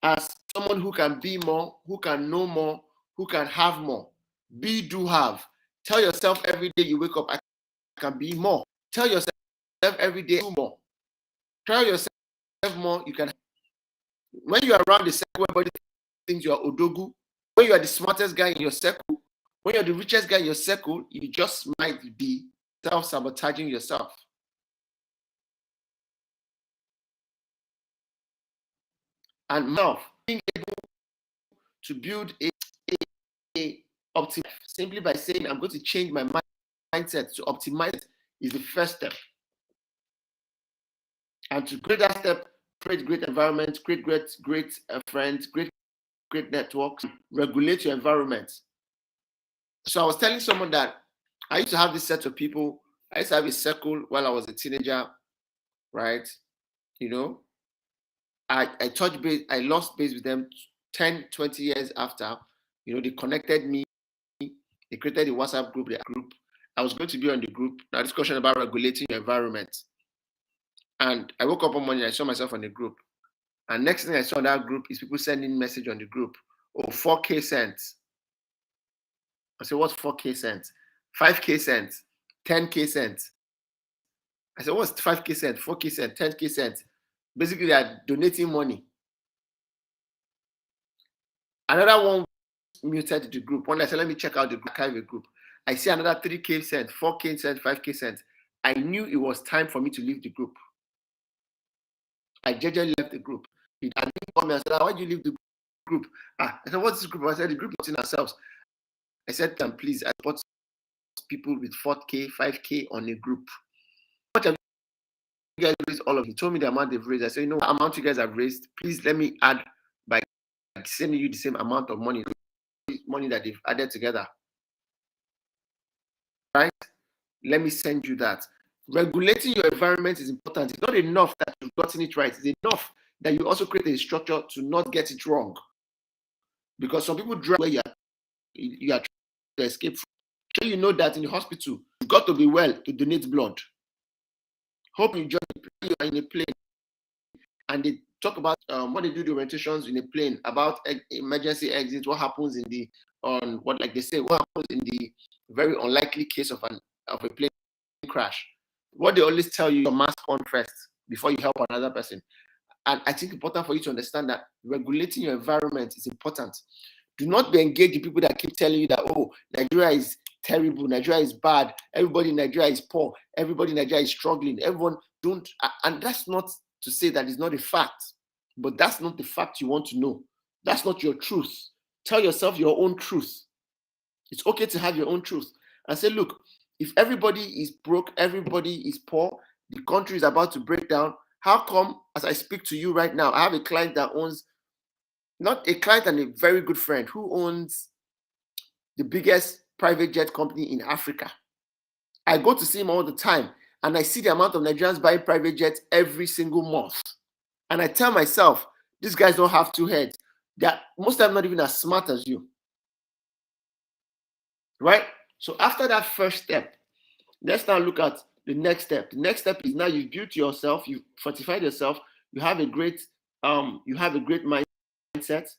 S3: as someone who can be more, who can know more, who can have more. Be, do, have. Tell yourself every day you wake up, I can be more. Tell yourself every day, do more. Tell yourself more, you can. When you are around the circle, everybody thinks you are Odogu. When you are the smartest guy in your circle, when you're the richest guy in your circle, you just might be self-sabotaging yourself. And now, being able to build a optimal simply by saying, I'm going to change my mindset to optimize it is the first step. And to create that step, create great environment, create great friends, great networks, regulate your environment. So I was telling someone that I used to have this set of people. I used to have a circle while I was a teenager, right? You know, I touched base, I lost base with them 10, 20 years after. You know, they connected me. They created a WhatsApp group. I was going to be on the group. Now, discussion about regulating your environment. And I woke up one morning, I saw myself on the group. And next thing I saw in that group is people sending message on the group. Oh, 4K cents. I said, what's 4K cents? 5K cents, 10K cents. I said, what's 5K cents, 4K cents, 10K cents? Basically, they are donating money. Another one muted the group. One I said, let me check out the archive group. I see another 3K cents, 4K cents, 5K cents. I knew it was time for me to leave the group. I just left the group. He didn't call me and said, why did you leave the group? I said, what's this group? I said, the group is in ourselves. I said, please, I support people with 4K, 5K on a group. What have you guys raised? All of you told me the amount they've raised. I said, you know what amount you guys have raised? Please let me add by sending you the same amount of money that they've added together. Right? Let me send you that. Regulating your environment is important. It's not enough that you've gotten it right. It's enough that you also create a structure to not get it wrong. Because some people drive where you are trying to escape from. Sure, you know that in the hospital, you've got to be well to donate blood. Hope you are in a plane and they talk about when they do the orientations in a plane about emergency exit, what happens in the what happens in the very unlikely case of a plane crash. What they always tell you, your mask on first before you help another person. And I think it's important for you to understand that regulating your environment is important. Do not be engaged in people that keep telling you that, oh, Nigeria is terrible, Nigeria is bad, everybody in Nigeria is poor, everybody in Nigeria is struggling, everyone don't, and that's not to say that it's not a fact, but that's not the fact you want to know. That's not your truth. Tell yourself your own truth. It's okay to have your own truth and say, look, if everybody is broke, everybody is poor, the country is about to break down, how come, as I speak to you right now, I have a client that owns, not a client and a very good friend, who owns the biggest private jet company in Africa. I go to see him all the time, and I see the amount of Nigerians buying private jets every single month. And I tell myself, these guys don't have two heads. They're most of them not even as smart as you. Right? So after that first step, let's now look at the next step. The next step is now you've built yourself, you've fortified yourself, you have a great mindset,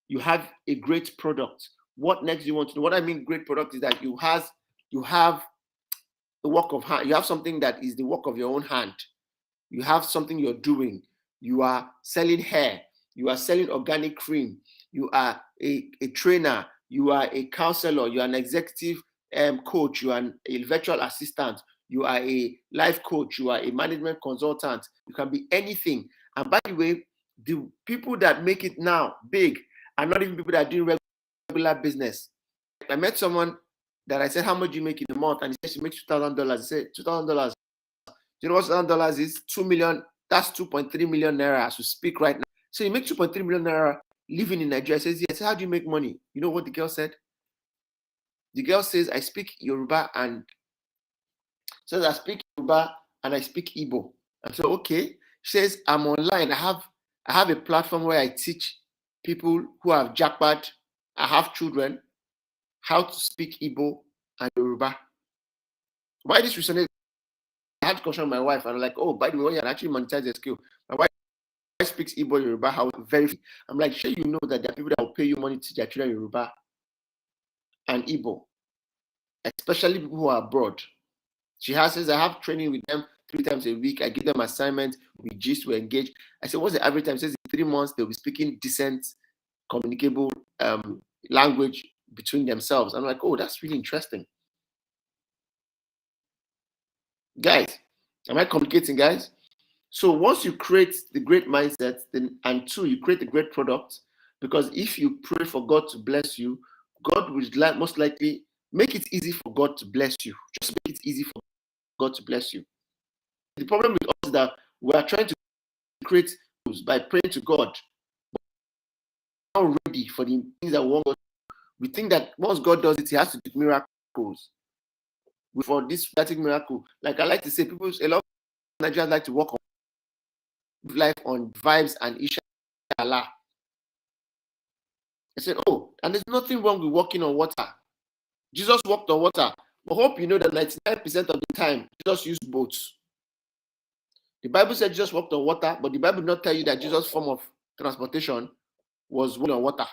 S3: you have a great product. What next do you want to do? What I mean great product is that you have the work of hand. You have something that is the work of your own hand. You have something you're doing. You are selling hair. You are selling organic cream. You are a trainer. You are a counselor. You are an executive coach. You are a virtual assistant. You are a life coach. You are a management consultant. You can be anything. And by the way, the people that make it now big are not even people that do regular business. I met someone that I said, how much do you make in a month? And he said, she makes $2,000. I said, $2,000. You know what $2,000 is? 2 million. That's 2.3 million naira as we speak right now. So you make 2.3 million naira living in Nigeria. I says, yes. How do you make money? You know what the girl said? The girl says, I speak Yoruba and I speak Igbo. I said, okay. She says, I'm online. I have a platform where I teach people who have jackpot. I have children how to speak Igbo and Yoruba. Why this resonated? I had to question my wife, and I'm like, oh, by the way, when you actually monetize the skill, my wife speaks Igbo, Yoruba, how very. I'm like, sure, you know that there are people that will pay you money to teach their children Yoruba and Igbo, especially people who are abroad. She says, I have training with them 3 times a week. I give them assignments. We gist, we engage. I said, what's the average time? He says in 3 months, they'll be speaking decent, communicable language between themselves. I'm like, oh, that's really interesting. Guys, am I communicating, guys? So once you create the great mindset, then, and 2, you create a great product, because if you pray for God to bless you, God will most likely make it easy for God to bless you. Just make it easy for God to bless you. The problem with us is that we are trying to create by praying to God, but we're not ready for the things that we want God to do. We think that once God does it, He has to do miracles. For this static miracle, like I like to say, a lot of Nigerians like to work on life on vibes and inshallah. I said, oh, and there's nothing wrong with walking on water. Jesus walked on water. But hope you know that 99% of the time, Jesus used boats. The Bible said Jesus walked on water, but the Bible did not tell you that Jesus' form of transportation was walking on water.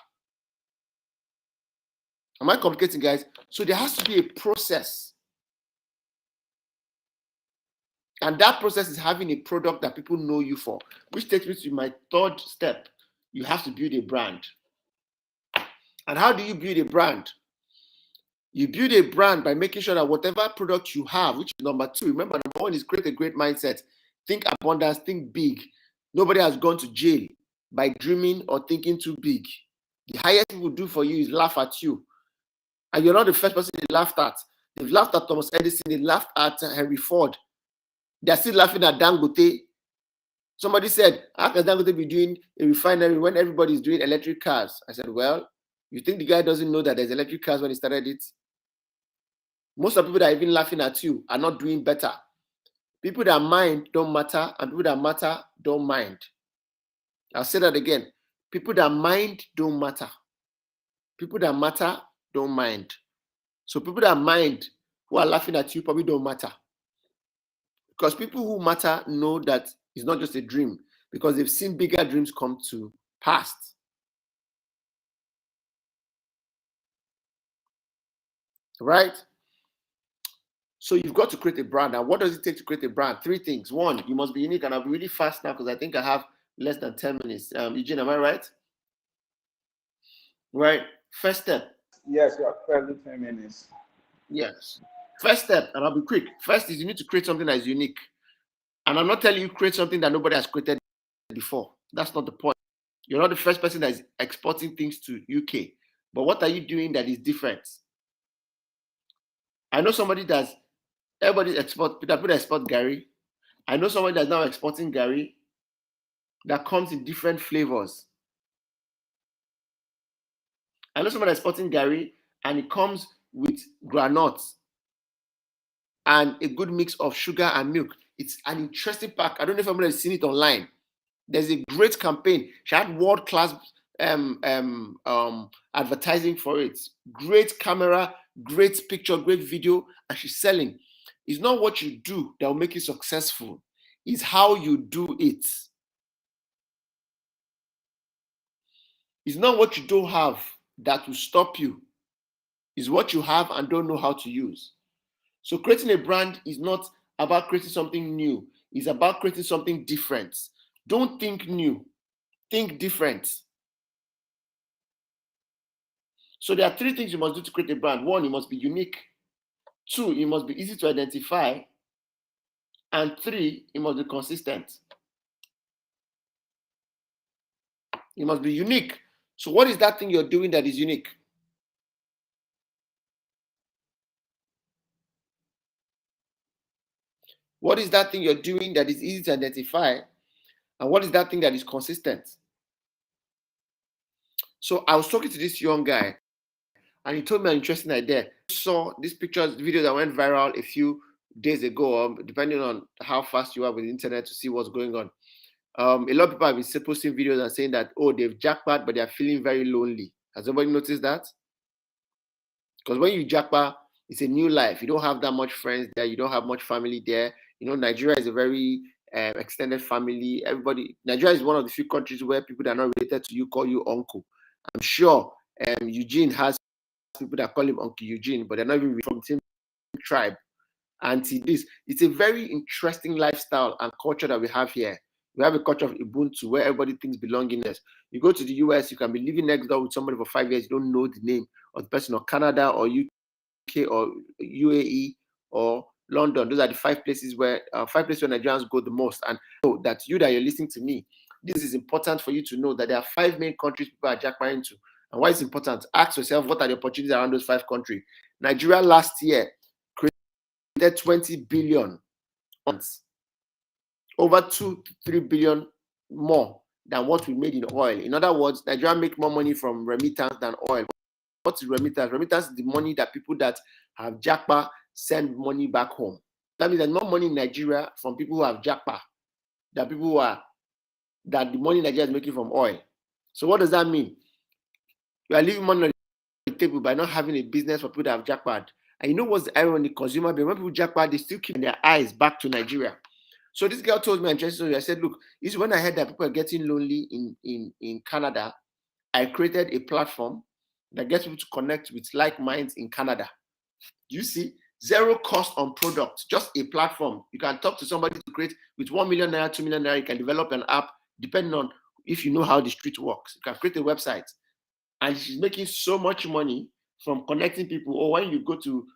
S3: Am I complicating, guys? So there has to be a process. And that process is having a product that people know you for, which takes me to my 3rd step. You have to build a brand. And how do you build a brand? You build a brand by making sure that whatever product you have, which is number 2, remember, number 1 is create a great mindset. Think abundance, think big. Nobody has gone to jail by dreaming or thinking too big. The highest people do for you is laugh at you. And you're not the first person they laughed at. They've laughed at Thomas Edison, they laughed at Henry Ford. They're still laughing at Dangote. Somebody said, how can Dangote be doing a refinery when everybody's doing electric cars? I said, well, you think the guy doesn't know that there's electric cars when he started it? Most of the people that are even laughing at you are not doing better. People that mind don't matter, and people that matter don't mind. I'll say that again. People that mind don't matter. People that matter don't mind. So people that mind, who are laughing at you, probably don't matter. Because people who matter know that it's not just a dream, because they've seen bigger dreams come to pass. Right? So you've got to create a brand. Now, what does it take to create a brand? 3 things. 1, you must be unique, and I'll be really fast now because I think I have less than 10 minutes. Eugene, am I right? Right. First step.
S1: Yes, you are fairly 10 minutes.
S3: Yes. First step, and I'll be quick. First is you need to create something that is unique. And I'm not telling you create something that nobody has created before. That's not the point. You're not the first person that is exporting things to UK. But what are you doing that is different? I know somebody that's everybody people export Gary. I know somebody that's now exporting Gary that comes in different flavors. I know somebody that's exporting Gary and it comes with granules and a good mix of sugar and milk. It's an interesting pack. I don't know if everybody has seen it online. There's a great campaign. She had world-class advertising for it. Great camera, great picture, great video, and she's selling. It's not what you do that will make you successful. It's how you do it. It's not what you don't have that will stop you. It's what you have and don't know how to use. So creating a brand is not about creating something new. It's about creating something different. Don't think new. Think different. So there are 3 things you must do to create a brand. 1, you must be unique. 2, it must be easy to identify. And 3, it must be consistent. It must be unique. So what is that thing you're doing that is unique? What is that thing you're doing that is easy to identify? And what is that thing that is consistent? So I was talking to this young guy, and he told me an interesting idea. I saw this video that went viral a few days ago, depending on how fast you are with the internet to see what's going on. A lot of people have been posting videos and saying that, oh, they've jackpot, but they're feeling very lonely. Has anybody noticed that? Because when you jackpot, it's a new life. You don't have that much friends there. You don't have much family there. You know, Nigeria is a very extended family. Nigeria is one of the few countries where people that are not related to you call you uncle. I'm sure Eugene has people that call him Uncle Eugene, but they're not even from the same tribe. until this. It's a very interesting lifestyle and culture that we have here. We have a culture of Ubuntu where everybody thinks belongingness. You go to the US, you can be living next door with somebody for 5 years, you don't know the name of the person, or Canada or UK or UAE or London. Those are the 5 places where Nigerians go the most. And so that you're listening to me, this is important for you to know that there are 5 main countries people are jackpotting to. And why it's important? Ask yourself, what are the opportunities around those 5 countries? Nigeria last year created 20 billion, over 2 to 3 billion more than what we made in oil. In other words, Nigeria make more money from remittance than oil. What is remittance? Remittance is the money that people that have jackpot send money back home. That means there's more money in Nigeria from people who have jackpot than people who are that the money Nigeria is making from oil. So what does that mean? You are leaving money on the table by not having a business for people that have jackpot. And you know what's the irony? Consumer, but when people jackpot, they still keep their eyes back to Nigeria. So this girl told me, I said, look, this is when I heard that people are getting lonely in Canada. I created a platform that gets people to connect with like minds in Canada. You see, zero cost on product, just a platform. You can talk to somebody to create with 1 million naira, 2 million naira. You can develop an app depending on if you know how the street works. You can create a website, and she's making so much money from connecting people. Or when you go to,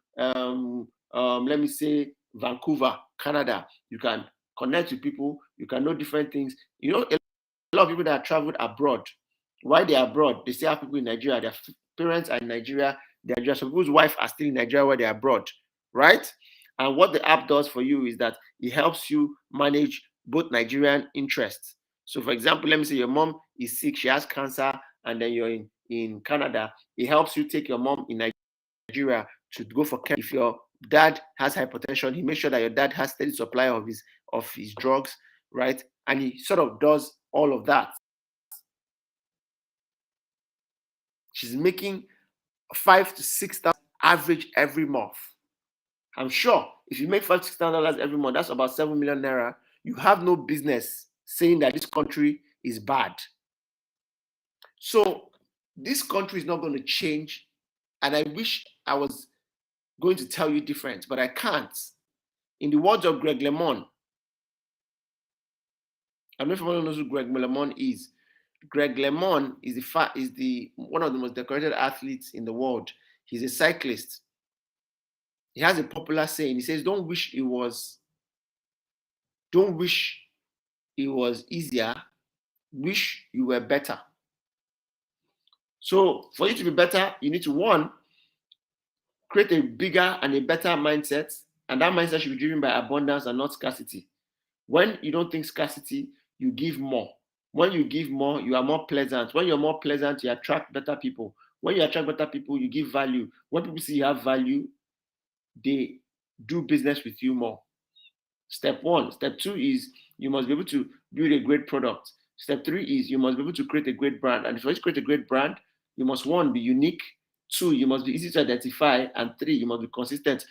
S3: let me say, Vancouver, Canada, you can connect with people. You can know different things. You know, a lot of people that have traveled abroad. Why they are abroad? They still have people in Nigeria. Their parents are in Nigeria. Some people's wife are still in Nigeria where they are abroad, right? And what the app does for you is that it helps you manage both Nigerian interests. So, for example, let me say your mom is sick, she has cancer, and then you're in Canada. It helps you take your mom in Nigeria to go for care. If your dad has hypertension, he makes sure that your dad has steady supply of his drugs, right? And he sort of does all of that. She's making 5,000 to 6,000 average every month. I'm sure if you make $5,000 to $6,000 every month, that's about 7 million naira. You have no business saying that this country is bad. So this country is not going to change. And I wish I was going to tell you different, but I can't. In the words of Greg LeMond, I don't know if anyone knows who Greg LeMond is. Greg LeMond is one of the most decorated athletes in the world. He's a cyclist. He has a popular saying. He says, "Don't wish it was easier. Wish you were better." So for you to be better, you need to, one, create a bigger and a better mindset. And that mindset should be driven by abundance and not scarcity. When you don't think scarcity, you give more. When you give more, you are more pleasant. When you're more pleasant, you attract better people. When you attract better people, you give value. When people see you have value, they do business with you more. Step 1. Step 2 is you must be able to build a great product. Step 3 is you must be able to create a great brand. And if you want to create a great brand, you must, 1, be unique. 2, you must be easy to identify. And 3, you must be consistent.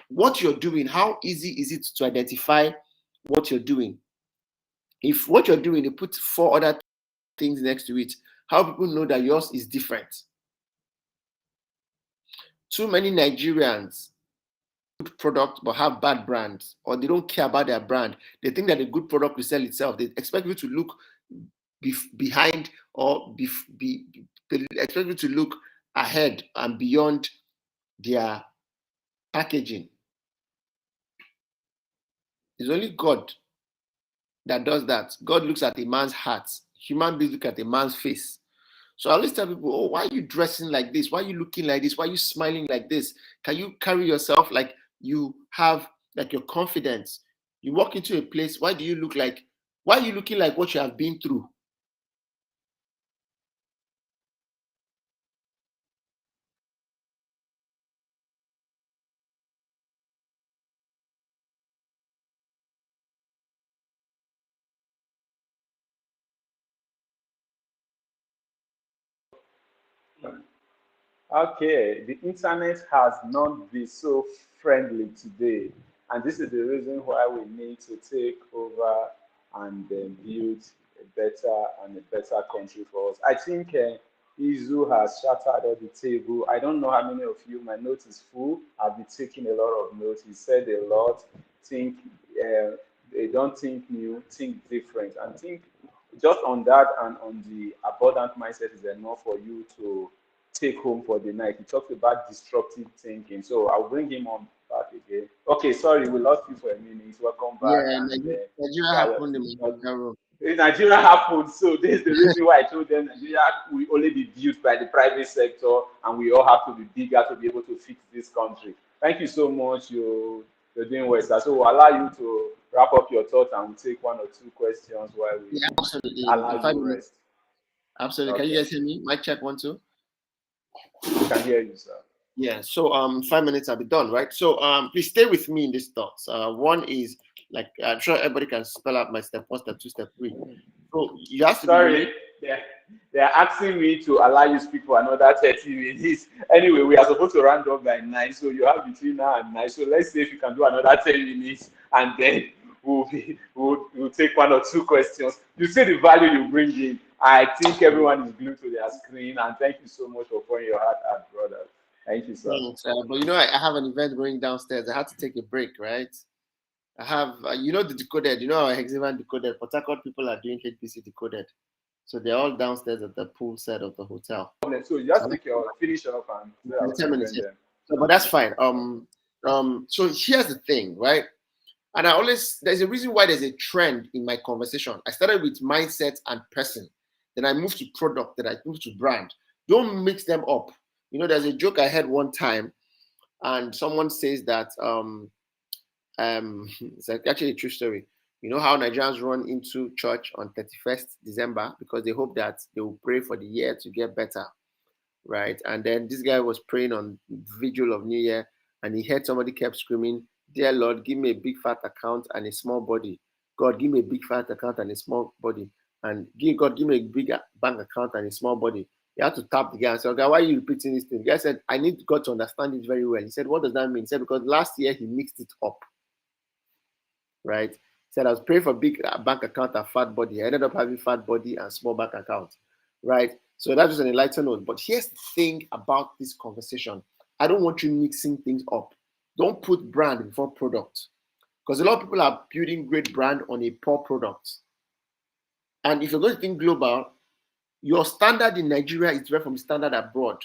S3: What you're doing, how easy is it to identify what you're doing? If what you're doing, you put 4 other things next to it, how people know that yours is different? Too many Nigerians good product but have bad brands, or they don't care about their brand. They think that a good product will sell itself. They expect you to look behind, or they expect you to look ahead and beyond their packaging. It's only God that does that. God looks at a man's heart. Human beings look at a man's face. So I always tell people, oh, why are you dressing like this? Why are you looking like this? Why are you smiling like this? Can you carry yourself like you have, like, your confidence? You walk into a place, why are you looking like what you have been through?
S1: Okay, the internet has not been so friendly today, and this is the reason why we need to take over and build a better country for us. I think Izu has shattered all the table. I don't know how many of you, my note is full. I've been taking a lot of notes. He said a lot. Think, they don't think new, think different. And think just on that and on the abundant mindset is enough for you to take home for the night. He talked about destructive thinking. So I'll bring him on back again. Okay, sorry, we lost you for a minute. Welcome back.
S3: Yeah,
S1: And
S3: Nigeria
S1: yeah,
S3: happened in Nigeria.
S1: Nigeria happened, so this is the reason why I told them Nigeria will only be built by the private sector, and we all have to be bigger to be able to fix this country. Thank you so much. You're doing well, sir. So we'll allow you to wrap up your thoughts, and we'll take one or two questions while we
S3: Yeah, absolutely.
S1: allow
S3: In 5
S1: you
S3: minutes.
S1: rest.
S3: Absolutely. Can you
S1: Okay,
S3: guys hear me? Mic check 1 2.
S1: we can hear you, sir.
S3: Yeah. So 5 minutes, I'll be done, right? So please stay with me in these thoughts. One is like I'm sure everybody can spell out my step 1, step 2, step 3. So you have to be
S1: Sorry,
S3: unique.
S1: they're asking me to allow you to speak for another 30 minutes. Anyway, we are supposed to round up by 9, so you have between now and 9. So let's see if you can do another 10 minutes, and then we'll take one or two questions. You see the value you bring in. I think everyone is glued to their screen, and thank you so much for pouring your heart out, brother. Thank you, sir.
S3: Thanks, but you know, I have an event going downstairs. I had to take a break, right? I have, you know, the decoded. You know, our Hexavan decoded. Port Harcourt people are doing HPC decoded, so they're all downstairs at the pool side of the hotel.
S1: So just
S3: So
S1: take your finish up and
S3: the 10 minutes, yeah.
S1: them.
S3: So, but that's fine. So here's the thing, right? And there's a reason why there's a trend in my conversation. I started with mindset and person, then I moved to product, then I moved to brand. Don't mix them up. You know, there's a joke I heard one time, and someone says that it's like actually a true story. You know how Nigerians run into church on 31st December because they hope that they will pray for the year to get better, right? And then this guy was praying on vigil of New Year, and he heard somebody kept screaming, "Dear Lord, give me a big fat account and a small body. God, give me a big fat account and a small body. And God, give me a big bank account and a small body." He had to tap the guy and say, "Okay, why are you repeating this thing?" The guy said, "I need God to understand it very well." He said, "What does that mean?" He said, "Because last year he mixed it up." Right? He said, "I was praying for big bank account and fat body. I ended up having fat body and small bank account." Right? So that was an enlightened note. But here's the thing about this conversation. I don't want you mixing things up. Don't put brand before product. Because a lot of people are building great brand on a poor product. And if you're going to think global, your standard in Nigeria is different from the standard abroad.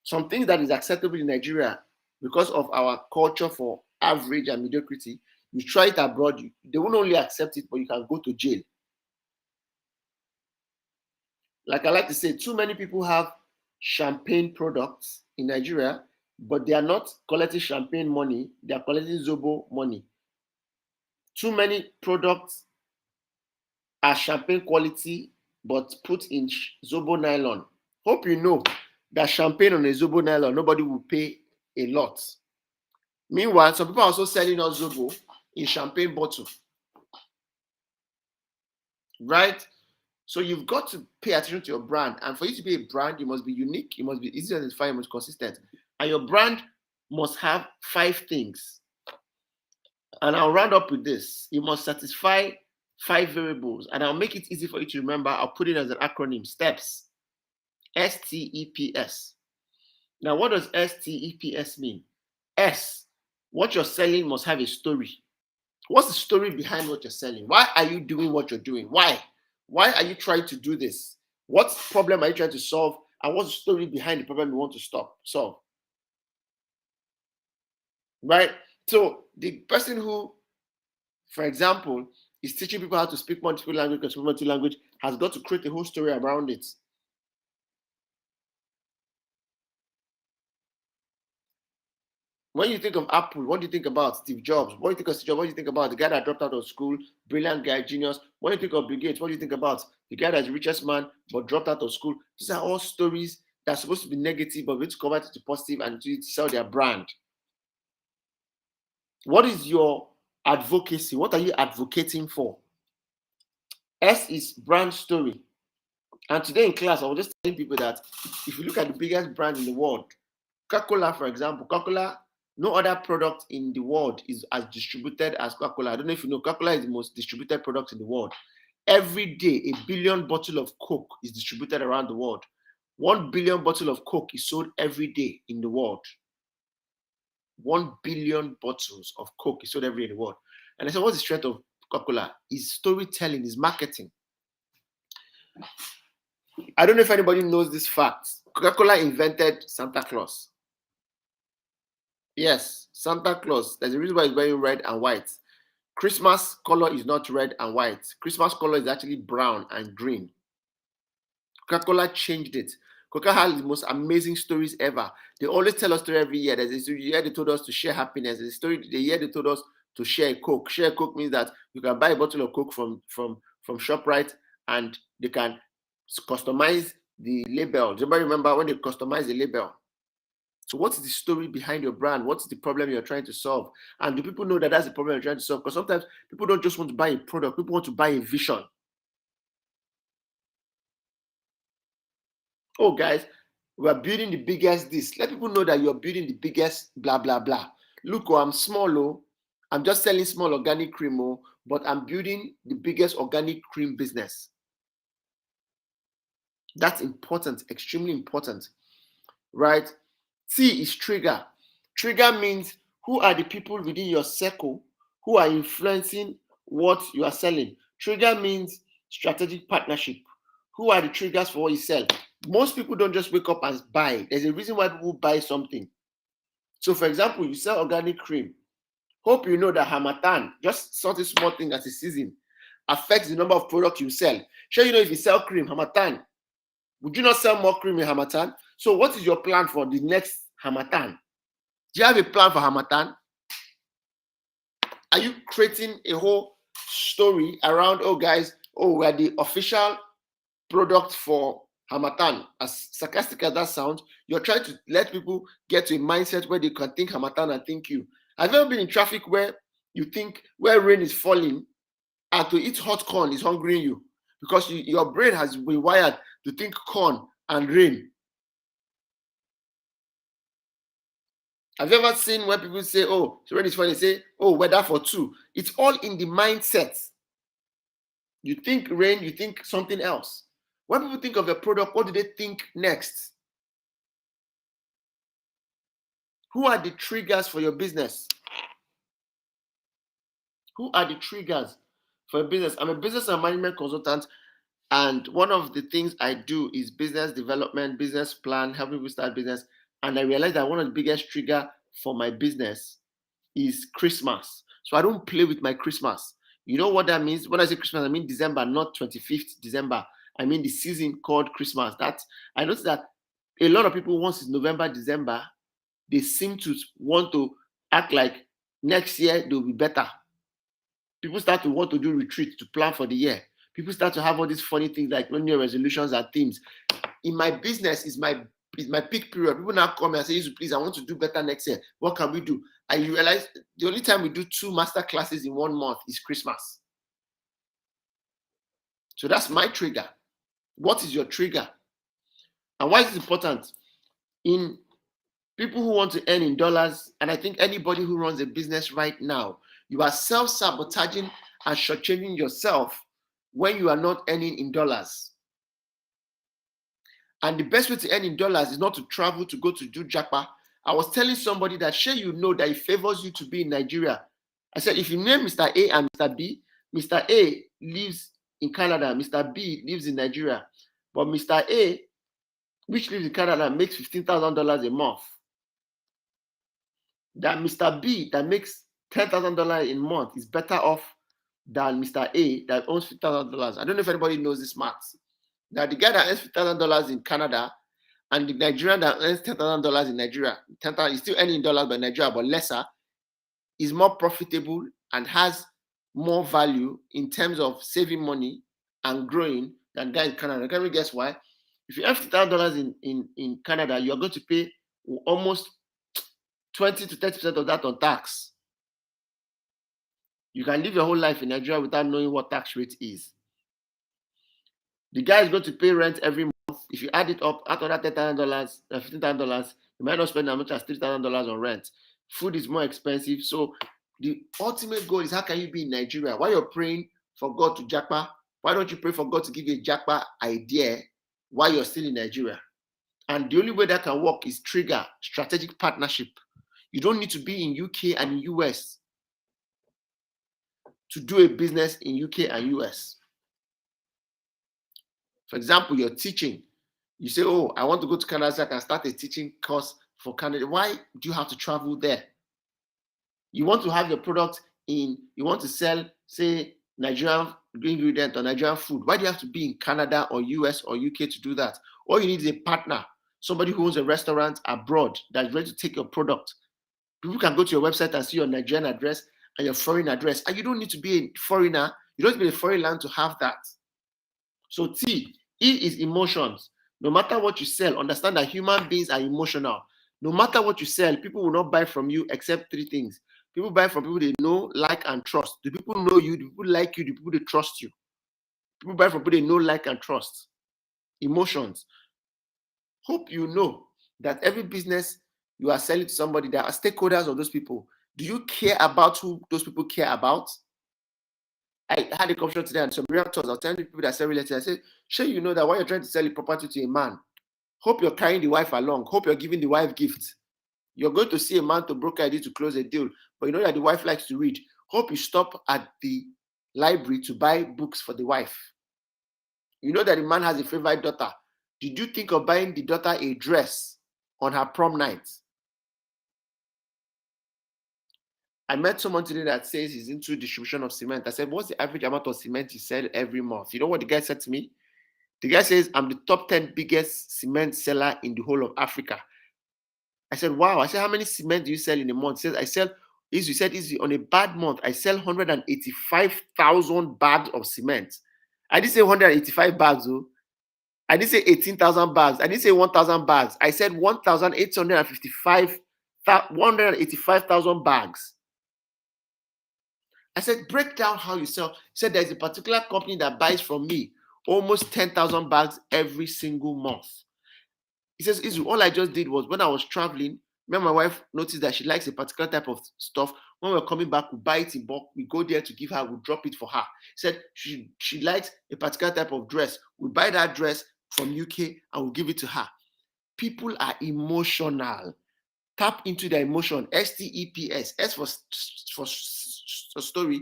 S3: Some things that is acceptable in Nigeria because of our culture for average and mediocrity, you try it abroad, they won't only accept it, but you can go to jail. Like I like to say, too many people have champagne products in Nigeria, but they are not collecting champagne money, they are collecting Zobo money. Too many products are champagne quality, but put in Zobo nylon. Hope you know that champagne on a Zobo nylon, nobody will pay a lot. Meanwhile, some people are also selling us Zobo in champagne bottle. Right? So you've got to pay attention to your brand. And for you to be a brand, you must be unique, you must be easy to identify, you must be consistent. And your brand must have 5 things. And I'll round up with this. You must satisfy 5 variables. And I'll make it easy for you to remember. I'll put it as an acronym, STEPS. STEPS. Now, what does STEPS mean? S, what you're selling must have a story. What's the story behind what you're selling? Why are you doing what you're doing? Why? Why are you trying to do this? What problem are you trying to solve? And what's the story behind the problem you want to solve? Right? So the person who, for example, is teaching people how to speak multiple language has got to create a whole story around it. When you think of Apple, what do you think about Steve Jobs? What do you think of Steve Jobs? What do you think about the guy that dropped out of school, brilliant guy, genius? When you think of Bill Gates, what do you think about the guy that's the richest man but dropped out of school? These are all stories that are supposed to be negative, but we convert it to positive and to sell their brand. What is your advocacy? What are you advocating for? S is brand story. And today in class, I was just telling people that if you look at the biggest brand in the world, Coca-Cola, for example, Coca-Cola, no other product in the world is as distributed as Coca-Cola. I don't know if you know, Coca-Cola is the most distributed product in the world. Every day, 1 billion bottles of Coke is distributed around the world. 1 billion bottle of Coke is sold every day in the world. 1 billion bottles of Coke is sold every day in the world. And I said, what's the strength of Coca-Cola? Is storytelling, is marketing. I don't know if anybody knows this fact. Coca-Cola invented Santa Claus. Yes, Santa Claus. There's a reason why it's wearing red and white. Christmas color is not red and white. Christmas color is actually brown and green. Coca-Cola changed it. Coca has the most amazing stories ever. They always tell us story every year. There's a year they told us to share happiness. There's a story the year they told us to share a Coke. Share a Coke means that you can buy a bottle of Coke from ShopRite and they can customize the label. Do you remember when they customize the label? So what is the story behind your brand? What's the problem you're trying to solve? And do people know that that's the problem you're trying to solve? Because sometimes people don't just want to buy a product. People want to buy a vision. Oh, guys, we are building the biggest this. Let people know that you're building the biggest blah, blah, blah. Look, oh, I'm small, oh. I'm just selling small organic cream, oh, but I'm building the biggest organic cream business. That's important, extremely important, right? T is trigger. Trigger means who are the people within your circle who are influencing what you are selling. Trigger means strategic partnership. Who are the triggers for what you sell? Most people don't just wake up and buy. There's a reason why people buy something. So, for example, you sell organic cream. Hope you know that Harmattan, just something small thing as a season, affects the number of products you sell. Sure, you know if you sell cream, Harmattan, would you not sell more cream in Harmattan? So what is your plan for the next Harmattan? Do you have a plan for Harmattan? Are you creating a whole story around, oh guys, oh, we're the official product for Harmattan? As sarcastic as that sounds, you're trying to let people get to a mindset where they can think Harmattan and think you. Have you ever been in traffic where you think where rain is falling and to eat hot corn is hungering you? Because your brain has been wired to think corn and rain. Have you ever seen when people say, oh, so rain is falling, they say, oh, weather for two? It's all in the mindset. You think rain, you think something else. When people think of a product, what do they think next? Who are the triggers for your business? Who are the triggers for a business? I'm a business and management consultant, and one of the things I do is business development, business plan, helping people start business. And I realized that one of the biggest triggers for my business is Christmas. So I don't play with my Christmas. You know what that means? When I say Christmas, I mean December, not 25th December. I mean the season called Christmas. I noticed that a lot of people, once it's November, December, they seem to want to act like next year they'll be better. People start to want to do retreats to plan for the year. People start to have all these funny things like New Year resolutions and themes. In my business, is my peak period. People now come and say, please, I want to do better next year. What can we do? I realize the only time we do 2 master classes in 1 month is Christmas. So that's my trigger. What is your trigger? And why is it important? In people who want to earn in dollars, and I think anybody who runs a business right now, you are self-sabotaging and shortchanging yourself when you are not earning in dollars. And the best way to earn in dollars is not to travel to go to do Japa. I was telling somebody that, sure, you know that it favors you to be in Nigeria. I said, if you name Mr. A and Mr. B, Mr. A lives in Canada, Mr. B lives in Nigeria. But Mr. A, which lives in Canada, makes $15,000 a month. That Mr. B that makes $10,000 in a month is better off than Mr. A that owns $50,000. I don't know if anybody knows this math. That the guy that earns $50,000 in Canada and the Nigerian that earns $10,000 in Nigeria, $10,000 is still earning dollars by Nigeria, but lesser, is more profitable and has more value in terms of saving money and growing than guy in Canada. Can we guess why? If you earn $50,000 in Canada, you are going to pay almost 20 to 30% of that on tax. You can live your whole life in Nigeria without knowing what tax rate is. The guy is going to pay rent every month. If you add it up, out of that $10,000, $15,000, you might not spend as much as $3,000 on rent. Food is more expensive. So the ultimate goal is, how can you be in Nigeria? While you're praying for God to japa, why don't you pray for God to give you a japa idea while you're still in Nigeria? And the only way that can work is trigger strategic partnership. You don't need to be in UK and US to do a business in UK and US. For example, you're teaching. You say, oh, I want to go to Canada so I can start a teaching course for Canada. Why do you have to travel there? You want to have your product you want to sell, say, Nigerian ingredient or Nigerian food. Why do you have to be in Canada or US or UK to do that? All you need is a partner, somebody who owns a restaurant abroad that's ready to take your product. People can go to your website and see your Nigerian address and your foreign address. And you don't need to be a foreigner. You don't need to be a foreign land to have that. So E is emotions. No matter what you sell, understand that human beings are emotional. No matter what you sell, people will not buy from you except three things. People buy from people they know, like, and trust. Do people know you? Do people like you? Do people they trust you? People buy from people they know, like, and trust. Emotions. Hope you know that every business you are selling to somebody, there are stakeholders of those people. Do you care about who those people care about? I had a conversation today and some realtors, I was telling people that sell real estate, I said, sure, you know that when you're trying to sell a property to a man, hope you're carrying the wife along. Hope you're giving the wife gifts. You're going to see a man to broker ID to close a deal, but you know that the wife likes to read. Hope you stop at the library to buy books for the wife. You know that the man has a favorite daughter. Did you think of buying the daughter a dress on her prom night? I met someone today that says he's into distribution of cement. I said, what's the average amount of cement you sell every month? You know what the guy said to me? The guy says, I'm the top 10 biggest cement seller in the whole of Africa. I said, wow. I said, how many cement do you sell in a month? He says, on a bad month, I sell 185,000 bags of cement. I didn't say 185 bags, though. I didn't say 18,000 bags. I didn't say 1,000 bags. I said 185,000 bags. I said, break down how you sell. He said, there's a particular company that buys from me almost 10,000 bags every single month. He says, all I just did was when I was traveling, me and my wife noticed that she likes a particular type of stuff. When we're coming back, we buy it in bulk. We go there to give her, we drop it for her. He said she likes a particular type of dress. We buy that dress from UK and we'll give it to her. People are emotional. Tap into their emotion. STEPS. S for story.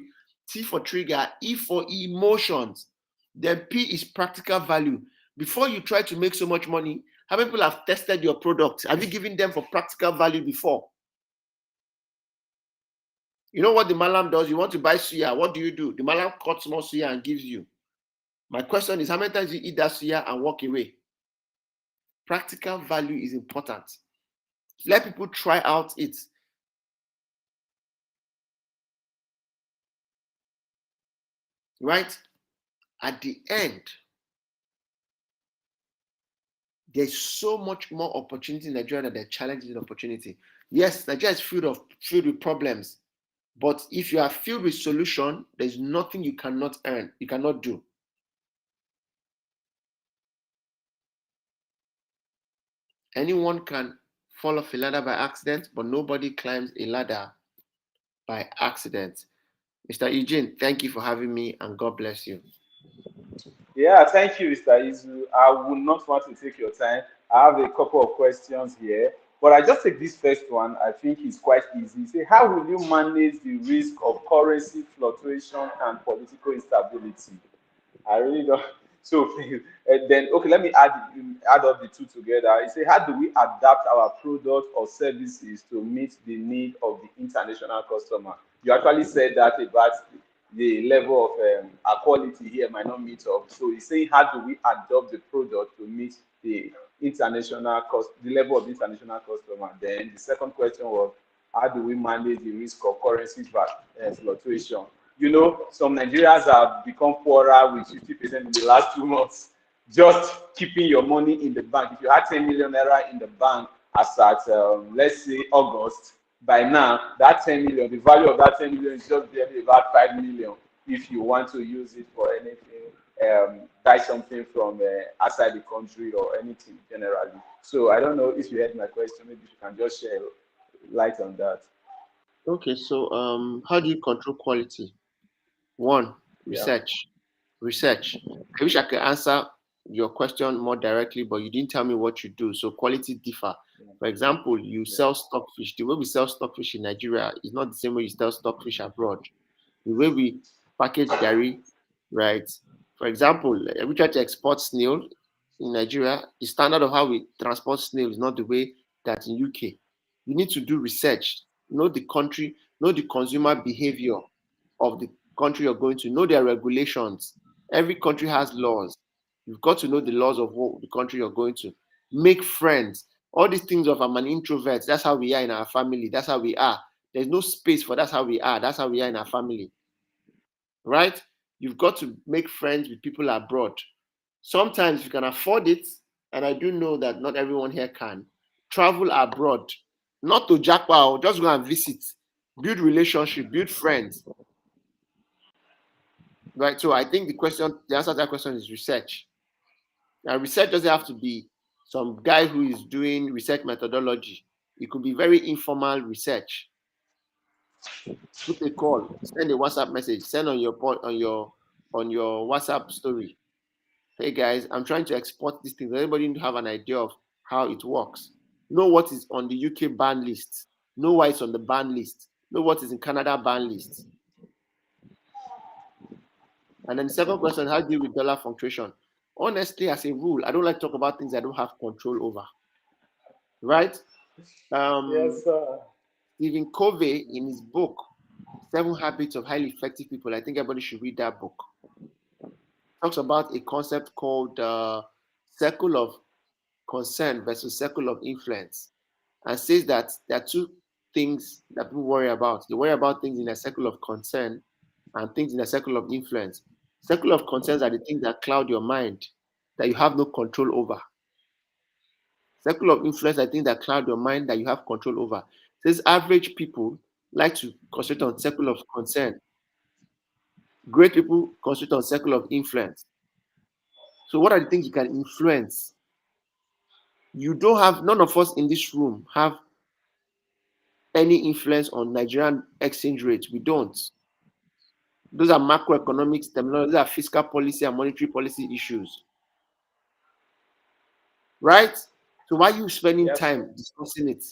S3: T for trigger. E for emotions. Then P is practical value. Before you try to make so much money, how many people have tested your product? Have you given them for practical value before? You know what the malam does? You want to buy suya. What do? The malam cuts more suya and gives you. My question is, how many times you eat that suya and walk away? Practical value is important. Let people try out it. Right? At the end, there's so much more opportunity in Nigeria than there are challenges and opportunity. Yes, Nigeria is filled with problems. But if you are filled with solution, there's nothing you cannot earn, you cannot do. Anyone can fall off a ladder by accident, but nobody climbs a ladder by accident. Mr. Eugene, thank you for having me and God bless you.
S1: Yeah, thank you, Mr. Izu. I would not want to take your time. I have a couple of questions here, but I just take this first one. I think it's quite easy. Say, how will you manage the risk of currency fluctuation and political instability? I really don't. So then, okay, let me add up the two together. I say, how do we adapt our product or services to meet the need of the international customer? You actually said that about the level of quality here might not meet up. So he's saying, how do we adopt the product to meet the level of international customer? Then the second question was, how do we manage the risk of currency fluctuation? You know, some Nigerians have become poorer with 50% in the last 2 months. Just keeping your money in the bank. If you had 10 million naira in the bank as at, let's say, August, by now, that 10 million, the value of that 10 million is just barely about 5 million if you want to use it for anything, buy something from outside the country or anything generally. So I don't know if you heard my question. Maybe you can just share light on that.
S3: Okay, so how do you control quality? One, research. I wish I could answer your question more directly, but you didn't tell me what you do. So quality differ. For example, you sell stockfish. The way we sell stockfish in Nigeria is not the same way you sell stockfish abroad. The way we package gari, right? For example, we try to export snail in Nigeria. The standard of how we transport snail is not the way that in UK. You need to do research, know the country, know the consumer behavior of the country you're going to, know their regulations. Every country has laws. You've got to know the laws of the country you're going to. Make friends. All these things of I'm an introvert. That's how we are in our family. That's how we are. There's no space for that's how we are. That's how we are in our family. Right? You've got to make friends with people abroad. Sometimes you can afford it, and I do know that not everyone here can. Travel abroad, not to jackpot, just go and visit, build relationship, build friends. Right? So I think the answer to that question is research. Now, research doesn't have to be some guy who is doing research methodology. It could be very informal research. Put a call, send a WhatsApp message, send on your WhatsApp story. Hey guys, I'm trying to export this thing. Does anybody have an idea of how it works? Know what is on the UK ban list. Know why it's on the ban list. Know what is in Canada ban list. And then the second question, how do you deal with dollar fluctuation? Honestly, as a rule, I don't like to talk about things I don't have control over. Right?
S1: Yes, sir.
S3: Stephen Covey, in his book, 7 Habits of Highly Effective People, I think everybody should read that book. Talks about a concept called circle of concern versus circle of influence, and says that there are 2 things that people worry about. They worry about things in a circle of concern and things in a circle of influence. Circle of concerns are the things that cloud your mind that you have no control over. Circle of influence are things that cloud your mind that you have control over. Says average people like to concentrate on circle of concern. Great people concentrate on circle of influence. So what are the things you can influence? None of us in this room have any influence on Nigerian exchange rates. We don't. Those are macroeconomics terminology. Those are fiscal policy and monetary policy issues. Right? So why are you spending time discussing it?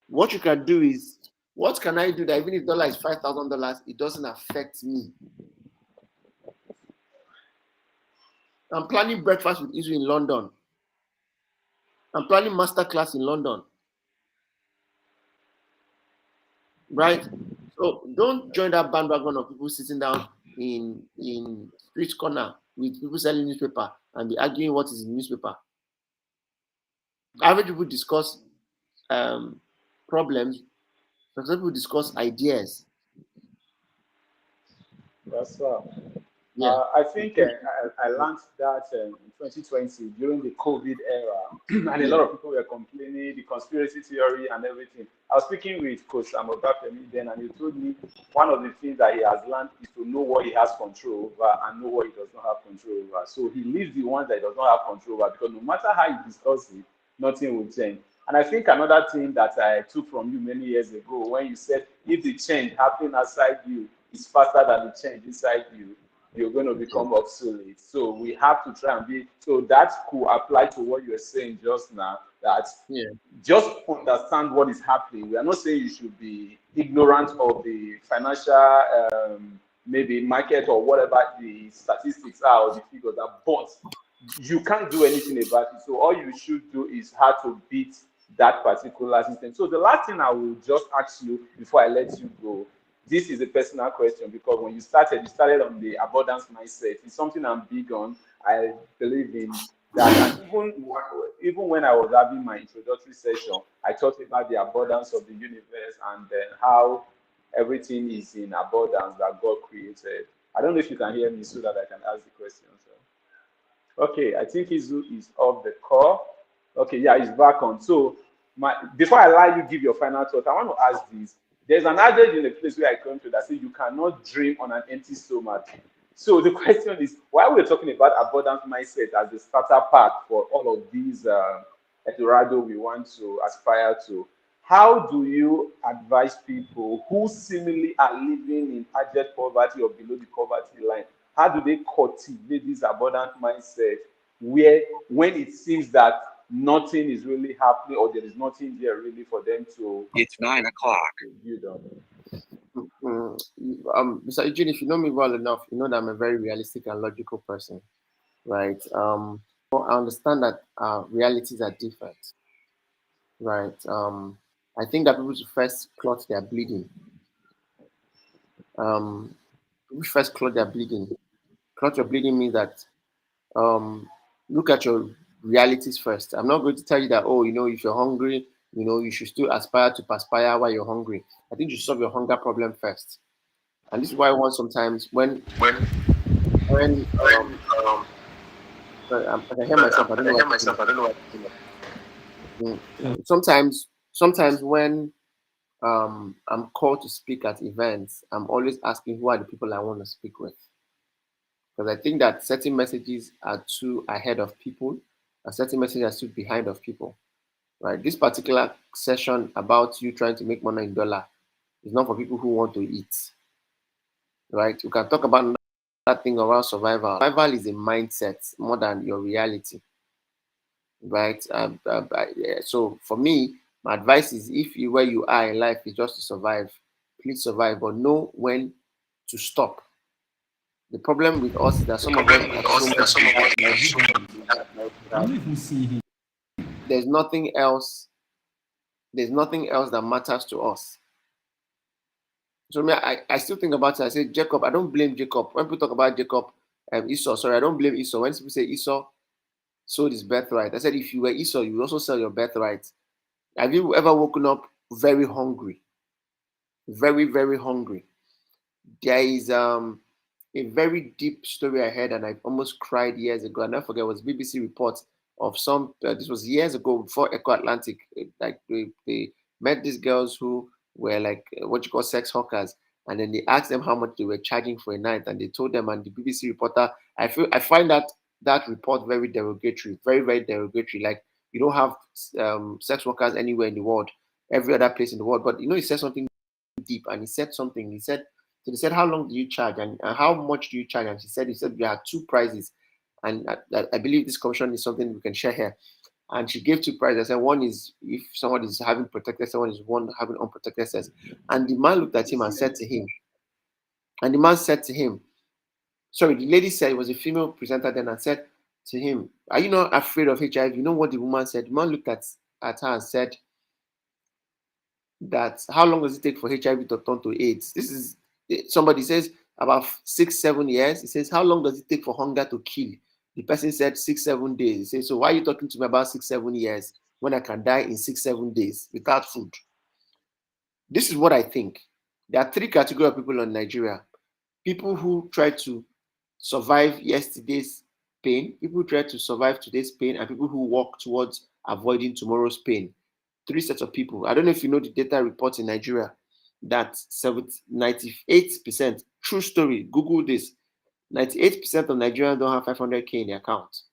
S3: What you can do is, what can I do that even if dollar is $5,000, it doesn't affect me? I'm planning breakfast with Izu in London. I'm planning masterclass in London. Right? So don't join that bandwagon of people sitting down in street corner with people selling newspaper and be arguing what is in newspaper. Average people discuss problems. Some people discuss ideas.
S1: That's right.
S3: Yeah.
S1: I think I learned that in 2020 during the COVID era, and a lot of people were complaining the conspiracy theory and everything. I was speaking with Coach Amogafemi then, and he told me one of the things that he has learned is to know what he has control over and know what he does not have control over. So he leaves the ones that he does not have control over, because no matter how he discusses it, nothing will change. And I think another thing that I took from you many years ago, when you said if the change happening outside you is faster than the change inside you, you're going to become obsolete. So we have to try and be, so that could apply to what you're saying just now, that just understand what is happening. We are not saying you should be ignorant of the financial maybe market or whatever the statistics are or the figures are, but you can't do anything about it. So all you should do is how to beat that particular system. So the last thing I will just ask you before I let you go, this is a personal question, because when you started on the abundance mindset. It's something I'm big on. I believe in that. And even when I was having my introductory session, I talked about the abundance of the universe and then how everything is in abundance that God created. I don't know if you can hear me so that I can ask the question. So. Okay, I think Izu is off the call. Okay, yeah, he's back on. So before I allow you give your final thought, I want to ask this. There's an adage in the place where I come to that says you cannot dream on an empty stomach. So the question is, while we're talking about abundance mindset as the starter pack for all of these Eldorado we want to aspire to, how do you advise people who seemingly are living in abject poverty or below the poverty line? how do they cultivate this abundant mindset where when it seems that nothing is really happening or there is nothing there really for them to
S4: It's 9 o'clock.
S1: build on?
S3: Mr. Eugene, if you know me well enough, you know that I'm a very realistic and logical person, right? I understand that realities are different, right? I think that people should first clot their bleeding. People should first clot their bleeding. Clot your bleeding means that look at your realities first. I'm not going to tell you that, oh, you know, if you're hungry, you know, you should still aspire to perspire while you're hungry. I think you should solve your hunger problem first. And this is why I want sometimes when sorry, I can hear myself. I don't know what. Sometimes when I'm called to speak at events, I'm always asking who are the people I want to speak with. Because I think that certain messages are too ahead of people and certain messages are too behind of people. Right? This particular session about you trying to make money in dollar is not for people who want to eat. Right? You can talk about that thing around survival. Survival is a mindset more than your reality. Right? So for me, my advice is if you where you are in life is just to survive, please survive, but know when to stop. The problem with us is that some of us there's nothing else. There's nothing else that matters to us. So I still think about it. I say Jacob. I don't blame Jacob. When people talk about Jacob, Esau. Sorry, I don't blame Esau. When people say Esau sold his birthright, I said if you were Esau, you would also sell your birthright. Have you ever woken up very hungry? Very, very hungry. There is a very deep story I heard and I almost cried years ago. I never forget, it was BBC report of some, this was years ago before Echo Atlantic, like they met these girls who were like what you call sex hawkers. And then they asked them how much they were charging for a night. And they told them, and the BBC reporter, I find that report very derogatory, very, very derogatory. Like you don't have sex workers anywhere in the world, every other place in the world. But you know, he said something deep and he said something. He said, so they said, how long do you charge and how much do you charge? And he said there are two prices. And I believe this commission is something we can share here. And she gave two prices. I said, one is if someone is having protected, someone is one having unprotected sex. And the man looked at him and said to him, sorry, the lady said, it was a female presenter then, and said to him, are you not afraid of HIV? You know what the woman said? The man looked at her and said that how long does it take for HIV to turn to AIDS? This is, somebody says about 6-7 years. He says, how long does it take for hunger to kill? The person said 6-7 days. He says, so why are you talking to me about 6-7 years when I can die in 6-7 days without food? This is what I think. There are three categories of people in Nigeria. People who try to survive yesterday's pain, people who try to survive today's pain, and people who work towards avoiding tomorrow's pain. Three sets of people. I don't know if you know the data reports in Nigeria that 98%, true story, Google this, 98% of Nigerians don't have 500K in their account.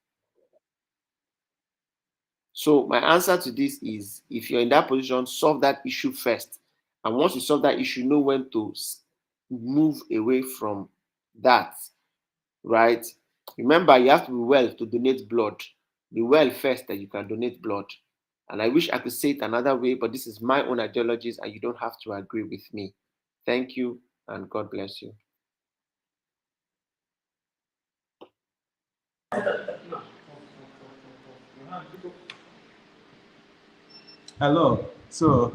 S3: So my answer to this is, if you're in that position, solve that issue first. And once you solve that issue, know when to move away from that, right? Remember, you have to be well to donate blood. Be well first that you can donate blood. And I wish I could say it another way, but this is my own ideologies and you don't have to agree with me. Thank you and God bless you.
S1: Hello. So,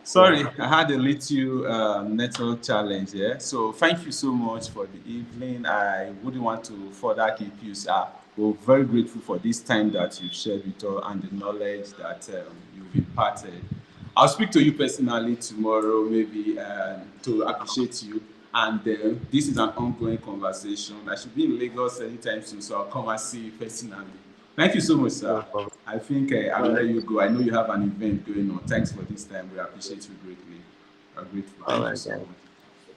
S1: sorry, I had a little network challenge here. So, thank you so much for the evening. I wouldn't want to further keep you, sir. We're very grateful for this time that you've shared with us and the knowledge that you've imparted. I'll speak to you personally tomorrow, maybe to appreciate you. And this is an ongoing conversation. I should be in Lagos anytime soon, so I'll come and see you personally. Thank you so much, sir. No, I think I'll let you go. I know you have an event going on. Thanks for this time. We appreciate you greatly. We're grateful. Thank you so much.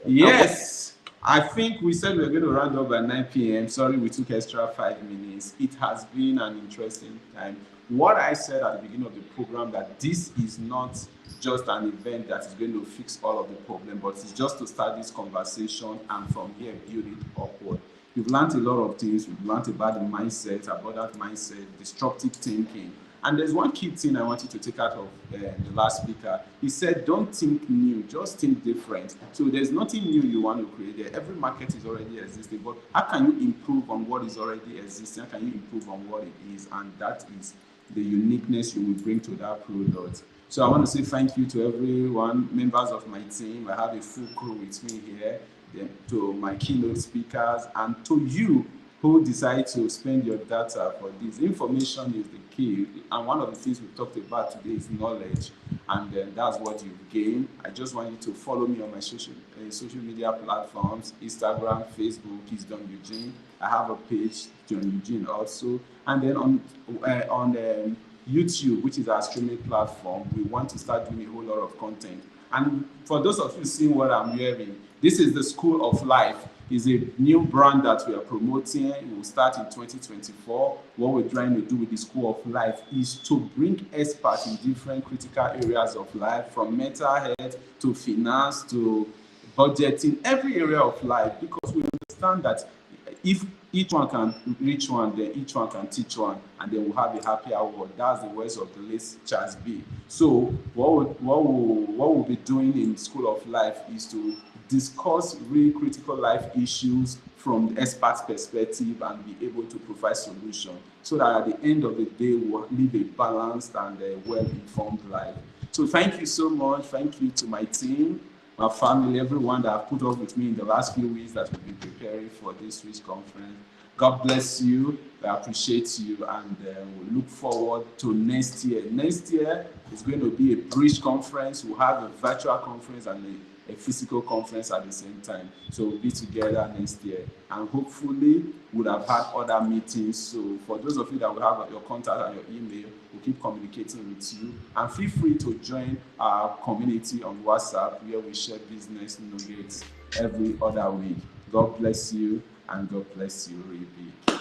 S1: Yes, I think we said we were going to round up by 9 p.m. Sorry, we took extra 5 minutes. It has been an interesting time. what I said at the beginning of the program, that this is not just an event that is going to fix all of the problem, but it's just to start this conversation and from here build it upward. You've learned a lot of things. We've learned about the mindset, about that mindset, destructive thinking. And there's one key thing I want you to take out of the last speaker. He said, don't think new, just think different. So there's nothing new you want to create there. Every market is already existing, but how can you improve on what is already existing? How can you improve on what it is? And that is the uniqueness you will bring to that product. So I want to say thank you to everyone, members of my team. I have a full crew with me here, then to my keynote speakers, and to you who decide to spend your data for this. Information is the key, and one of the things we talked about today is knowledge, and that's what you've gained. I just want you to follow me on my social media platforms, Instagram, Facebook, is Don Eugene. I have a page, Don Eugene also, and then on YouTube, which is our streaming platform, we want to start doing a whole lot of content. And for those of you seeing what I'm wearing, this is the School of Life. It's a new brand that we are promoting. It will start in 2024. What we're trying to do with the School of Life is to bring experts in different critical areas of life, from mental health to finance to budgeting, every area of life, because we understand that if each one can reach one, then each one can teach one, and then we'll have a happier world. That's the words of the late Charles B. So what we'll be doing in School of Life is to discuss really critical life issues from the expert's perspective and be able to provide solutions, so that at the end of the day, we'll live a balanced and well-informed life. So thank you so much. Thank you to my team, my family, everyone that have put up with me in the last few weeks that we've been preparing for this week's conference. God bless you. I appreciate you, and we look forward to next year. Next year is going to be a bridge conference. We'll have a virtual conference and a physical conference at the same time. So we'll be together next year, and hopefully we'll have had other meetings. So for those of you that will have your contact and your email, we'll keep communicating with you, and feel free to join our community on WhatsApp, where we share business nuggets every other week. God bless you, and God bless you really big.